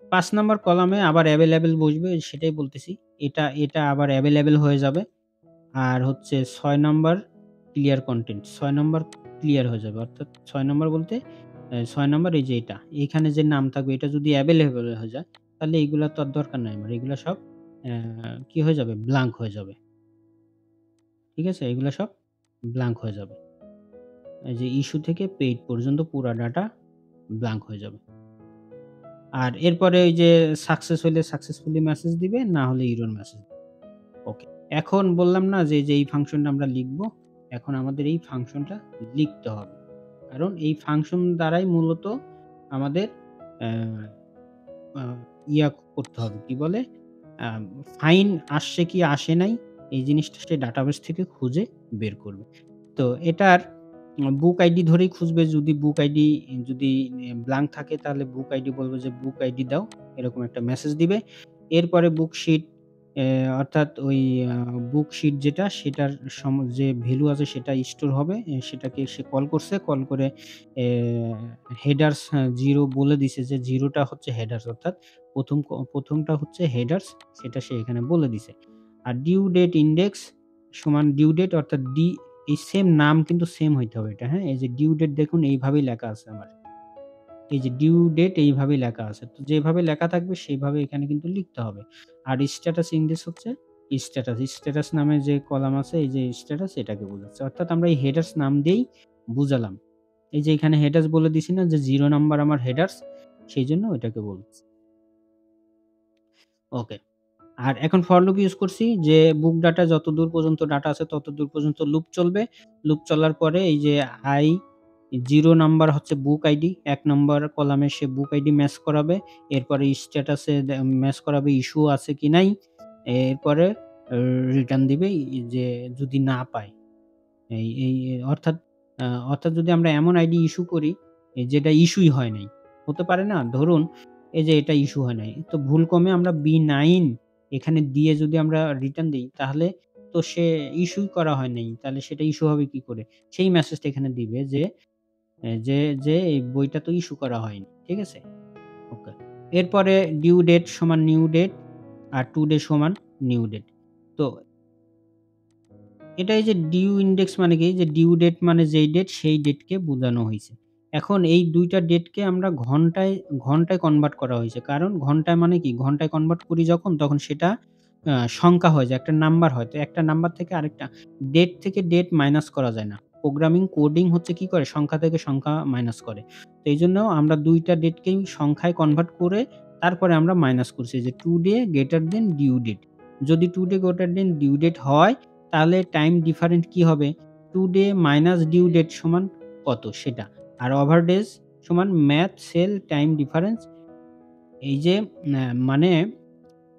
৫ নাম্বার কলামে আবার এভেইলেবল বসবে সেটাই বলতেছি। এটা আবার এভেইলেবল হয়ে যাবে। আর হচ্ছে ৬ number clear content ৬ number clear হয়ে যাবে। অর্থাৎ ৬ নাম্বার বলতে ৬ নাম্বার এই যে এটা। এখানে যে নাম থাকবে এটা যদি এভেইলেবল হয়ে যায় তাহলে এগুলা তো আর দরকার নাই আমার। এগুলা সব কি হয়ে যাবে? ব্লাঙ্ক হয়ে যাবে। ঠিক আছে? এগুলা সব ব্লাঙ্ক হয়ে যাবে। এই যে ইস্যু থেকে পেইড পর্যন্ত পুরা ডাটা ব্লাঙ্ক হয়ে যাবে। আর এরপরে ওই যে সাকসেস হইলে সাকসেসফুলি মেসেজ দিবে, না হলে এরর মেসেজ দিবে। ওকে। এখন বললাম না যে এই ফাংশনটা আমরা লিখব। এখন আমাদের এই ফাংশনটা লিখতে হবে। কারণ এই ফাংশন দ্বারাই মূলত আমাদের অ্যা আ ইয়া করতে হবে। কি বলে? আ ফাইন আসছে কি আসে নাই এই জিনিসটা সে ডাটাবেস থেকে খুঁজে বের করবে। তো এটার বুক আইডি ধরেই খুঁজবে। যদি বুক আইডি যদি ব্লাঙ্ক থাকে তাহলে বুক আইডি বলবে যে বুক আইডি দাও। এরকম একটা মেসেজ দিবে। এরপরে বুকশিট অর্থাৎ ওই আ বুকশিট যেটা সেটার যে ভ্যালু আছে সেটা স্টোর হবে। সেটাকে সে কল করছে। কল করে এ হেডার্স 0 বলে দিছে যে 0 টা হচ্ছে হেডার্স অর্থাৎ ১ম টা হচ্ছে হেডার্স সেটা সে এখানে বলে দিছে। আর ডিউ ডেট ইনডেক্স সমান ডিউ ডেট অর্থাৎ এই সেম নাম কিন্তু সেম হইতে হবে এটা, হ্যাঁ? এই যে ডিউ ডেট দেখুন এইভাবেই লেখা আছে আমার। এই যে ডিউ ডেট এইভাবেই লেখা আছে। তো যেভাবে লেখা থাকবে সেইভাবে এখানে কিন্তু লিখতে হবে। আর স্ট্যাটাস ইনডেক্স হচ্ছে স্ট্যাটাস। স্ট্যাটাস নামে যে কলাম আছে এই যে স্ট্যাটাস এটাকে বোঝাচ্ছে। অর্থাৎ আমরা এই হেডার্স নাম দিয়েই বুঝালাম। এই যে এখানে হেডার্স বলে দিছি না যে 0 নাম্বার আমার হেডার্স সেইজন্য ওইটাকে বলছি। ওকে। আর এখন ফর লুপ ইউজ করছি যে বুক ডাটা যতদূর পর্যন্ত ডাটা আছে ততদূর পর্যন্ত লুপ চলবে। লুপ চলার পরে এই যে 0 নাম্বার হচ্ছে বুক আইডি। ১ নাম্বার কলামে সে বুক আইডি ম্যাচ করাবে। এরপরে স্ট্যাটাসে ম্যাচ করাবে ইস্যু আছে কি নাই। এরপরে আ রিটার্ন দিবে যে যদি না পায়। এই এই অর্থাৎ আ অর্থাৎ যদি আমরা এমন আইডি ইস্যু করি যেটা ইস্যুই হয় নাই। হতে পারে না? ধরুন এই যে এটা ইস্যু হয় নাই। তো ভুলক্রমে আমরা B9 এখানে দিয়ে যদি আমরা রিটার্ন দেই তাহলে তো সে ইস্যুই করা হয় নাই। তাহলে সেটা ইস্যু হবে কি করে? সেই মেসেজটা এখানে দিবে যে, এ যে, যে এই বইটা তো ইস্যু করা হয়নি। ঠিক আছে? ওকে। এরপরে ডিউ ডেট সমান new date R to day সমান নিউ ডেট। তো এটা এই যে ডিউ ইনডেক্স মানে কি? যে ডিউ ডেট মানে যেই ডেট সেই ডেটকে বোঝানো হইছে। এখন এই ২ টা ডেটকে আমরা ঘন্টায় কনভার্ট করা হইছে। কারণ ঘন্টায় মানে কি? ঘন্টায় কনভার্ট করি যখন তখন সেটা সংখ্যা হয়ে যায়। একটা নাম্বার হয়। তো একটা নাম্বার থেকে আরেকটা ডেট থেকে ডেট মাইনাস করা যায় না। প্রোগ্রামিং কোডিং হচ্ছে কি করে? সংখ্যা থেকে সংখ্যা মাইনাস করে। তো এইজন্য আমরা ২ টা ডেটকেই সংখ্যায় কনভার্ট করে তারপরে আমরা মাইনাস করছি যে today greater than due date. যদি today greater than due date হয় তাহলে টাইম ডিফারেন্ট কি হবে? টুডে মাইনাস ডিউ ডেট সমান কত? সেটা। আর ওভারডেজ সমান ম্যাথ সেল টাইম ডিফারেন্স এই যে মানে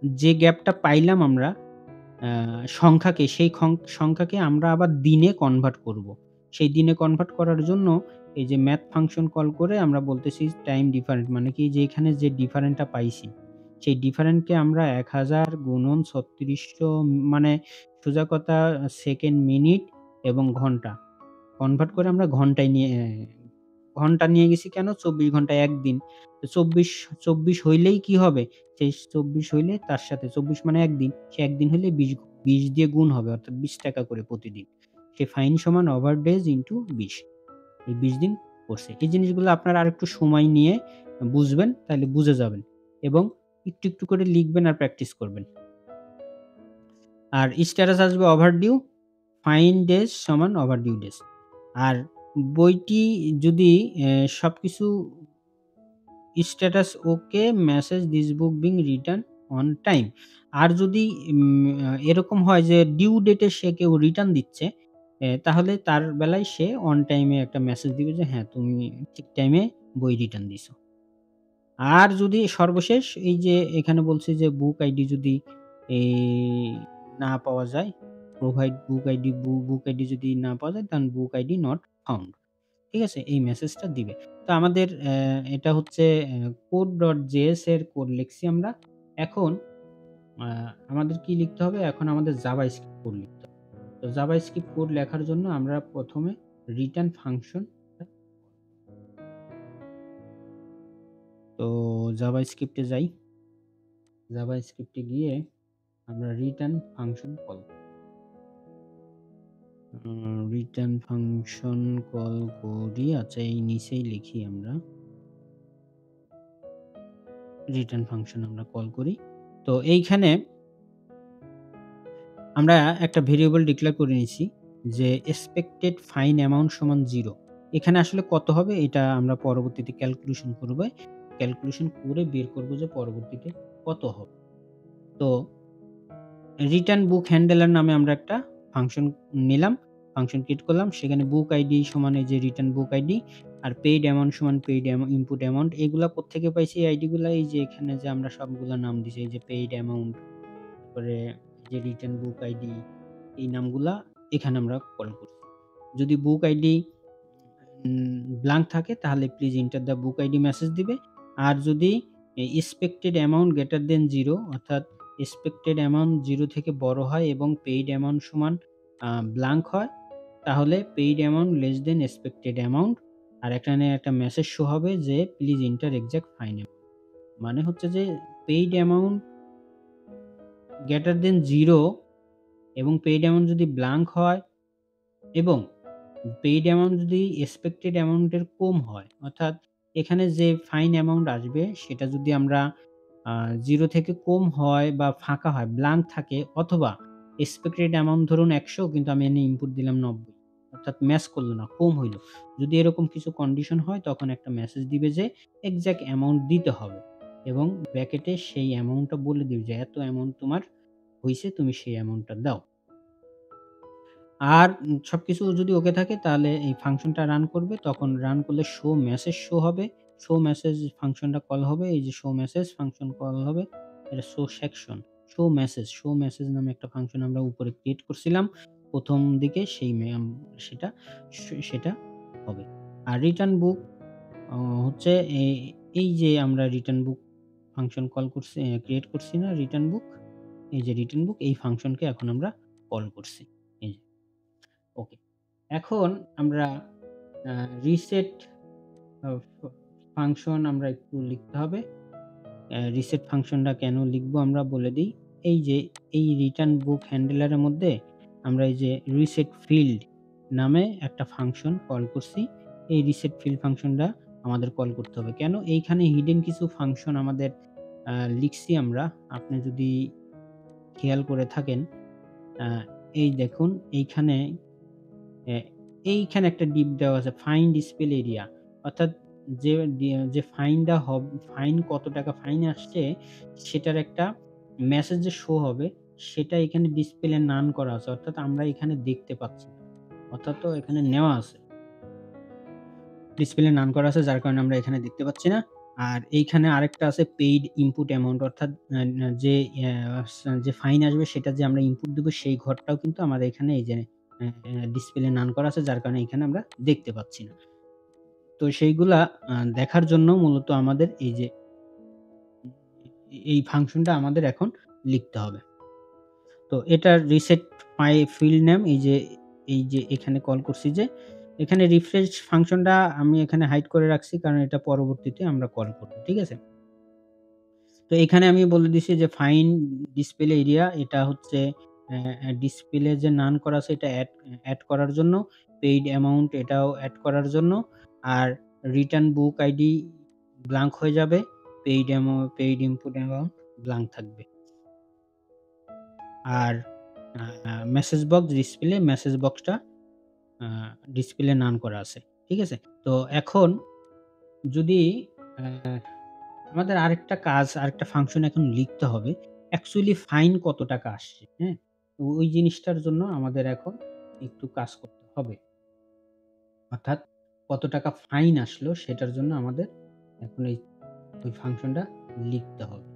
যে গ্যাপটা পাইলাম আমরা আ সংখ্যাকে সেই সংখ্যাকে আমরা আবার দিনে কনভার্ট করব। সেই দিনে কনভার্ট করার জন্য এই যে ম্যাথ ফাংশন কল করে আমরা বলতেছি টাইম ডিফারেন্ট মানে কি যে এখানে যে ডিফারেন্টটা পাইছি, সেই ডিফারেন্টকে আমরা ১০০০ গুণন ৩৬০০ মানে সোজা কথা সেকেন্ড, মিনিট এবং ঘন্টা কনভার্ট করে আমরা ঘন্টা নিয়ে গেছি কেন? ২৪ ঘন্টা ১ দিন। তো ২৪ হইলেই কি হবে? সেই ২৪ হইলে তার সাথে ২৪ মানে ১ দিন। সে ১ দিন হইলে ২০ দিয়ে গুণ হবে অর্থাৎ ৳২০ করে প্রতিদিন। সে ফাইন সমান ওভার ডেজ ইন্টু ২০। এই ২০ দিন করছে। এই জিনিসগুলো আপনারা আরেকটু সময় নিয়ে বুঝবেন, তাইলে বুঝে যাবেন এবং একটু করে লিখবেন আর প্র্যাকটিস করবেন। আর স্ট্যাটাস আসবে ওভারডিউ, ফাইন ডেজ সমান ওভারডিউ ডেজ। আর বইটি যদি সবকিছু status okay, message this book being return on time. আর যদি এরকম হয় যে ডিউ ডেটে সে কেউ রিটার্ন দিচ্ছে, তাহলে তার বেলায় সে অন টাইমে একটা মেসেজ দিবে যে, "হ্যাঁ, তুমি ঠিক টাইমে বই রিটার্ন দিছো।" আর যদি সর্বশেষ এই যে এখানে বলছে যে বুক আইডি যদি এই না পাওয়া যায়, প্রোভাইড বুক আইডি যদি না পাওয়া যায়, দেন বুক আইডি নট ফাউন্ড। ঠিক আছে? এই মেসেজটা দিবে। তো আমাদের এটা হচ্ছে code.js এর কোড লিখছি আমরা। এখন আ আমাদের কি লিখতে হবে? এখন আমাদের জাভাস্ক্রিপ্ট কোড লিখতে হবে। তো জাভাস্ক্রিপ্ট কোড লেখার জন্য আমরা ১ম এ রিটার্ন ফাংশন তো জাভাস্ক্রিপ্টে যাই। জাভাস্ক্রিপ্টে গিয়ে আমরা return function call return function call করি। আচ্ছা এই নিচেই লিখি আমরা। রিটার্ন ফাংশন আমরা কল করি। তো এইখানে আমরা একটা ভেরিয়েবল ডিক্লেয়ার করে নিছি যে এক্সপেক্টেড ফাইন অ্যামাউন্ট সমান 0। এখানে আসলে কত হবে এটা আমরা পরবর্তীতে ক্যালকুলেশন করব। ক্যালকুলেশন করে বের করব যে পরবর্তীতে কত হবে। তো রিটার্ন বুক হ্যান্ডলার নামে আমরা একটা ফাংশন নিলাম। ফাংশন ক্রিয়েট করলাম। সেখানে বুক আইডি সমান এই যে রিটার্ন বুক আইডি আর পেইড অ্যামাউন্ট সমান পেইড ইনপুট অ্যামাউন্ট এগুলা কোত্থেকে পাইছি এই আইডি গুলা এই যে এখানে যে আমরা সবগুলা নাম দিছি এই যে পেইড অ্যামাউন্ট তারপরে যে রিটার্ন বুক আইডি এই নামগুলা এখানে আমরা কল করছি। যদি বুক আইডি ব্ল্যাংক থাকে তাহলে please enter the book ID message দিবে। আর যদি এক্সপেক্টেড অ্যামাউন্ট গ্রেটার দেন 0 অর্থাৎ এক্সপেক্টেড অ্যামাউন্ট 0 থেকে বড় হয় এবং পেইড অ্যামাউন্ট সমান ব্ল্যাংক হয় তাহলে paid amount less than expected amount আর এখানে একটা মেসেজ শো হবে যে please enter exact fine amount. মানে হচ্ছে যে পেইড অ্যামাউন্ট গ্রেটার দেন 0 এবং পেইড অ্যামাউন্ট যদি ব্ল্যাংক হয় এবং পেইড অ্যামাউন্ট যদি এক্সপেক্টেড অ্যামাউন্ট এর কম হয়, অর্থাৎ এখানে যে ফাইন অ্যামাউন্ট আসবে সেটা যদি আমরা 0 থেকে কম হয় বা ফাঁকা হয়, ব্ল্যাংক থাকে অথবা এক্সপেক্টেড অ্যামাউন্ট ধরুন ১০০ কিন্তু আমি এনে ইনপুট দিলাম ৯০ অর্থাৎ ম্যাচ করল না, কম হইল। যদি এরকম কিছু কন্ডিশন হয় তখন একটা মেসেজ দিবে যে এক্সাক্ট অ্যামাউন্ট দিতে হবে এবং ব্র্যাকেটে সেই অ্যামাউন্টটা বলে দিবে যে এত অ্যামাউন্ট তোমার হইছে তুমি সেই অ্যামাউন্টটা দাও। আর সবকিছু যদি ওকে থাকে তাহলে এই ফাংশনটা রান করবে। তখন রান করলে শো মেসেজ শো হবে। শো মেসেজ ফাংশনটা কল হবে। এই যে শো মেসেজ ফাংশন কল হবে। এটা শো সেকশন, শো মেসেজ নামে একটা ফাংশন আমরা উপরে ক্রিয়েট করছিলাম। ১ম দিকে সেই সেটা সেটা হবে। আর রিটার্ন বুক অ হচ্ছে এই যে আমরা রিটার্ন বুক ফাংশন কল করছি ক্রিয়েট করছি না রিটার্ন বুক? এই যে রিটার্ন বুক এই ফাংশনকে এখন আমরা কল করছি। এই যে। ওকে। এখন আমরা আ রিসেট আ ফ ফাংশন আমরা একটু লিখতে হবে। রিসেট ফাংশনটা কেন লিখবো আমরা বলে দেই। এই যে এই রিটার্ন বুক হ্যান্ডলার এর মধ্যে আমরা এই যে রিসেট ফিল্ড নামে একটা ফাংশন কল করছি। এই রিসেট ফিল্ড ফাংশনটা আমাদের কল করতে হবে। কেন? এইখানে হিডেন কিছু ফাংশন আমাদের আ লিখছি আমরা। আপনি যদি খেয়াল করে থাকেন, আ এই দেখুন এইখানে এ এইখানে একটা ডিপ দেওয়া আছে ফাইন ডিসপ্লে এরিয়া। অর্থাৎ যে যে ফাইন কত টাকা ফাইন আসছে সেটার একটা মেসেজ যে শো হবে সেটা এখানে ডিসপ্লে নান করা আছে। অর্থাৎ আমরা এখানে দেখতে পাচ্ছি না। অর্থাৎ এখানে নেওয়া আছে। ডিসপ্লে নান করা আছে যার কারণে আমরা এখানে দেখতে পাচ্ছি না। আর এইখানে আরেকটা আছে পেইড ইনপুট অ্যামাউন্ট অর্থাৎ যে যে ফাইন আসবে সেটা যে আমরা ইনপুট দিব সেই ঘরটাও কিন্তু আমাদের এখানে এই যে ডিসপ্লে নান করা আছে যার কারণে এখানে আমরা দেখতে পাচ্ছি না। তো সেইগুলা দেখার জন্য মূলত আমাদের এই যে এই ফাংশনটা আমাদের এখন লিখতে হবে। তো এটার রিসেট মাই ফিল্ড নেম এই যে এখানে কল করছি যে এখানে রিফ্রেশ ফাংশনটা আমি এখানে হাইড করে রাখছি কারণ এটা পরবর্তীতে আমরা কল করব। ঠিক আছে? তো এখানে আমি বলে দিছি যে ফাইন্ড ডিসপ্লে এরিয়া এটা হচ্ছে ডিসপ্লে যে নান করা আছে এটা এড করার জন্য, পেইড অ্যামাউন্ট এটাও এড করার জন্য। আর রিটার্ন বুক আইডি ব্ল্যাংক হয়ে যাবে। পেইড ইনপুট অ্যামাউন্ট ব্ল্যাংক থাকবে। আর মেসেজ বক্সটা আ ডিসপ্লে নান করা আছে। ঠিক আছে? তো এখন যদি আ আমাদের আরেকটা ফাংশন এখন লিখতে হবে। অ্যাকচুয়ালি ফাইন কত টাকা আসছে, হ্যাঁ? তো ওই জিনিসটার জন্য আমাদের এখন একটু কাজ করতে হবে। অর্থাৎ কত টাকা ফাইন আসলো সেটার জন্য আমাদের এখন ওই ফাংশনটা লিখতে হবে।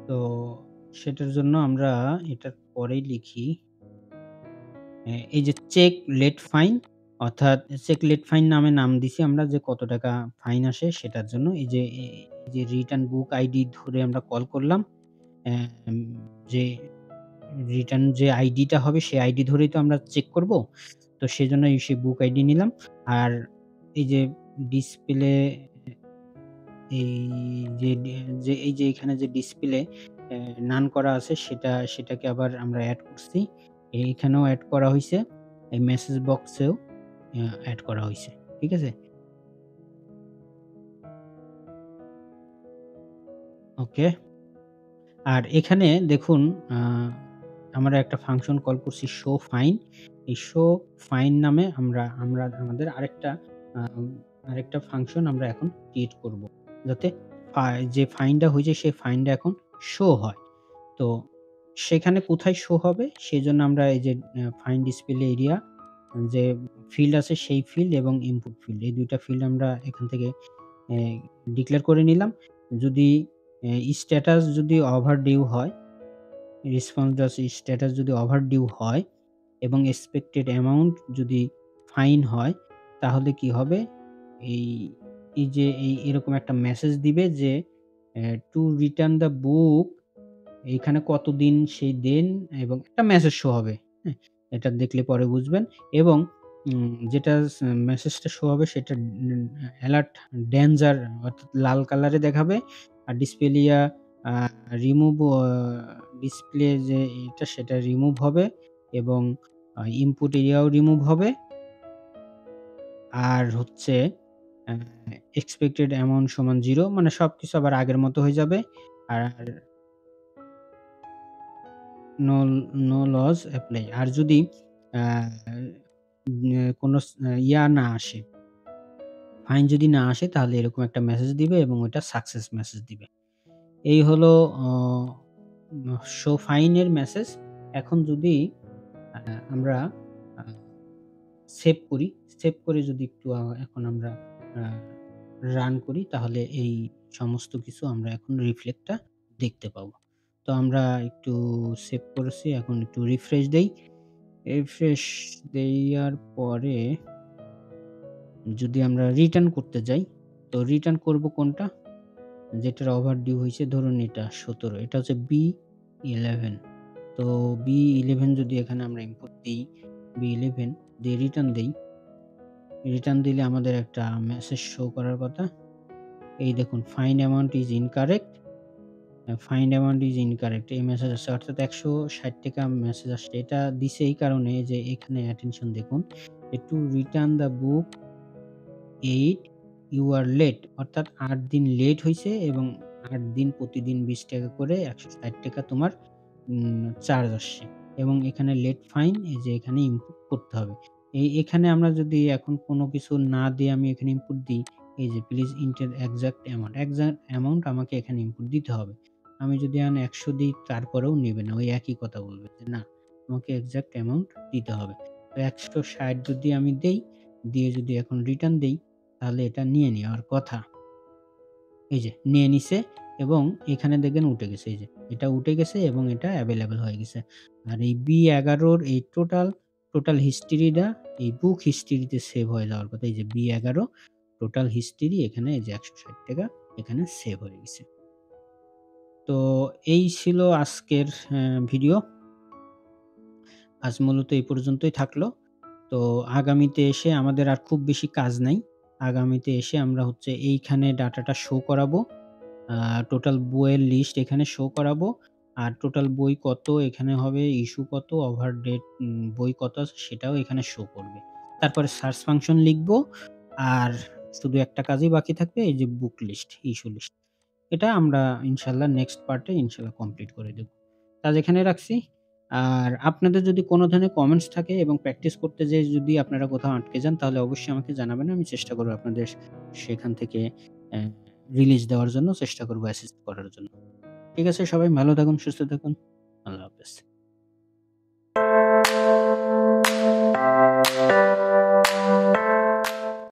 তো সেটার জন্য আমরা এটার পরেই লিখি এই যে চেক লেট ফাইন অর্থাৎ চেক লেট ফাইন নামে নাম দিছি আমরা যে কত টাকা ফাইন আসে সেটার জন্য। এই যে রিটার্ন বুক আইডি ধরে আমরা কল করলাম। অ্যাম যে রিটার্ন যে আইডিটা হবে সেই আইডি ধরেই তো আমরা চেক করব। তো সেজন্য সেই বুক আইডি নিলাম। আর এই যে ডিসপ্লে এই যে এই যে এখানে যে ডিসপ্লে নান করা আছে সেটাকে আবার আমরা এড করছি। এইখানেও এড করা হইছে। এই মেসেজ বক্সেও এড করা হইছে। ঠিক আছে? ওকে। আর এখানে দেখুন আ আমরা একটা ফাংশন কল করছি শো ফাইন। এই শো ফাইন নামে আমরা আমাদের আ আরেকটা ফাংশন আমরা এখন ক্রিয়েট করব। যাতে যে ফাইনটা হয়েছে সেই ফাইনটা এখন শো হয়। তো সেখানে কোথায় শো হবে? সেজন্য আমরা এই যে ফাইন্ড ডিসপ্লে এরিয়া যে ফিল্ড আছে সেই ফিল্ড এবং ইনপুট ফিল্ড এই ২ টা ফিল্ড আমরা এখান থেকে এ ডিক্লেয়ার করে নিলাম। যদি স্ট্যাটাস যদি ওভারডিউ হয়, স্ট্যাটাস যদি ওভারডিউ হয় এবং এক্সপেক্টেড অ্যামাউন্ট যদি ফাইন হয়, তাহলে কি হবে? এই এই যে এরকম একটা মেসেজ দিবে যে টু রিটার্ন দ্য বুক এইখানে কতদিন সেই দেন এবং একটা মেসেজ শো হবে। হ্যাঁ? এটা দেখলে পরে বুঝবেন এবং যেটা মেসেজটা শো হবে সেটা অ্যালার্ট ডেঞ্জার অর্থাৎ লাল কালারে দেখাবে। আর ডিসপ্লেয়া আ রিমুভ ডিসপ্লে যে সেটা রিমুভ হবে এবং ইনপুট এরিয়াও রিমুভ হবে। আর হচ্ছে অ্যা এক্সপেক্টেড অ্যামাউন্ট সমান 0 মানে সবকিছু আবার আগের মতো হয়ে যাবে। আর নো নো লস এপ্লাই। আর যদি আ কোনো না আসে, ফাইন যদি না আসে তাহলে এরকম একটা মেসেজ দিবে এবং ওইটা সাকসেস মেসেজ দিবে। এই হলো অ শো ফাইন এর মেসেজ। এখন যদি আ আমরা আ সেভ করি, সেভ করে যদি একটু এখন আমরা আ রান করি তাহলে এই সমস্ত কিছু আমরা এখন রিফ্লেক্টটা দেখতে পাবো। তো আমরা একটু সেভ করেছি। এখন একটু রিফ্রেশ দেই। রিফ্রেশ দেয়ার পরে যদি আমরা রিটার্ন করতে যাই, তো রিটার্ন করব কোনটা? যেটার ওভারডিউ হইছে ধরুন এটা ১৭ এটা হচ্ছে B11 তো B11 যদি এখানে আমরা ইনপুট দেই, B11 দিয়ে রিটার্ন দেই। রিটার্ন দিলে আমাদের একটা মেসেজ শো করার কথা। এই দেখুন ফাইন্ড অ্যামাউন্ট ইস ইনকারেক্ট। ফাইন্ড অ্যামাউন্ট ইস ইনকারেক্ট এই মেসেজ আসছে অর্থাৎ ৳১৬০ মেসেজ আসছে। এটা দিছে এই কারণে যে এখানে অ্যাটেনশন দেখুন। To return the book 8 you are late অর্থাৎ ৮ দিন লেট হইছে এবং ৮ দিন প্রতিদিন ৳২০ করে ৳১৬০ তোমার চার্জ আসছে এবং এখানে লেট ফাইন এই যে এখানে ইনপুট করতে হবে। এখানে আমরা যদি এখন কোনো কিছু না দিয়ে আমি এখানে ইনপুট দিই, এই যে please enter exact amount. Exact amount আমাকে এখানে ইনপুট দিতে হবে। আমি যদি এখন ১০০ দিই তারপরেও নেবে না। ওই একই কথা বলবে যে না আমাকে এক্সাক্ট অ্যামাউন্ট দিতে হবে। তো ১৬০ যদি আমি দেই, দিয়ে যদি এখন রিটার্ন দেই তাহলে এটা নিয়ে নেওয়ার কথা। এই যে নিয়ে নিছে এবং এখানে দেখবেন উঠে গেছে। এই যে এটা উঠে গেছে এবং এটা এভেইলেবল হয়ে গেছে। আর এই B11 র এই টোটাল হিস্ট্রিটা এই বুক হিস্ট্রিতে সেভ হয়ে যাওয়ার কথা। এই যে B11 টোটাল হিস্ট্রি এখানে এই যে ৳১৬০ এখানে সেভ হয়ে গেছে। তো এই ছিল আজকের ভিডিও। আজ মূলত এই পর্যন্তই থাকলো। তো আগামীতে এসে আমাদের আর খুব বেশি কাজ নাই। আগামীতে এসে আমরা হচ্ছে এইখানে ডাটাটা শো করাবো। আ টোটাল বইয়ের লিস্ট এখানে শো করাবো। আর টোটাল বই কত এখানে হবে, ইস্যু কত, ওভার ডেট বই কত আছে সেটাও এখানে শো করবে। তারপরে সার্চ ফাংশন লিখবো। আর শুধু একটা কাজই বাকি থাকবে এই যে বুক লিস্ট, ইস্যু লিস্ট। এটা আমরা ইনশাআল্লাহ নেক্সট পার্টে ইনশাআল্লাহ কমপ্লিট করে দেব। আজ এখানে রাখছি। আর আপনাদের যদি কোন ধরনের কমেন্টস থাকে এবং প্র্যাকটিস করতে যেয়ে যদি আপনারা কোথাও আটকে যান তাহলে অবশ্যই আমাকে জানাবেন। আমি চেষ্টা করব আপনাদের সেখান থেকে অ্যা রিলিজ দেওয়ার জন্য চেষ্টা করব অ্যাসিস্ট করার জন্য। ঠিক আছে সবাই ভালো থাকুন, সুস্থ থাকুন। আল্লাহ হাফেজ।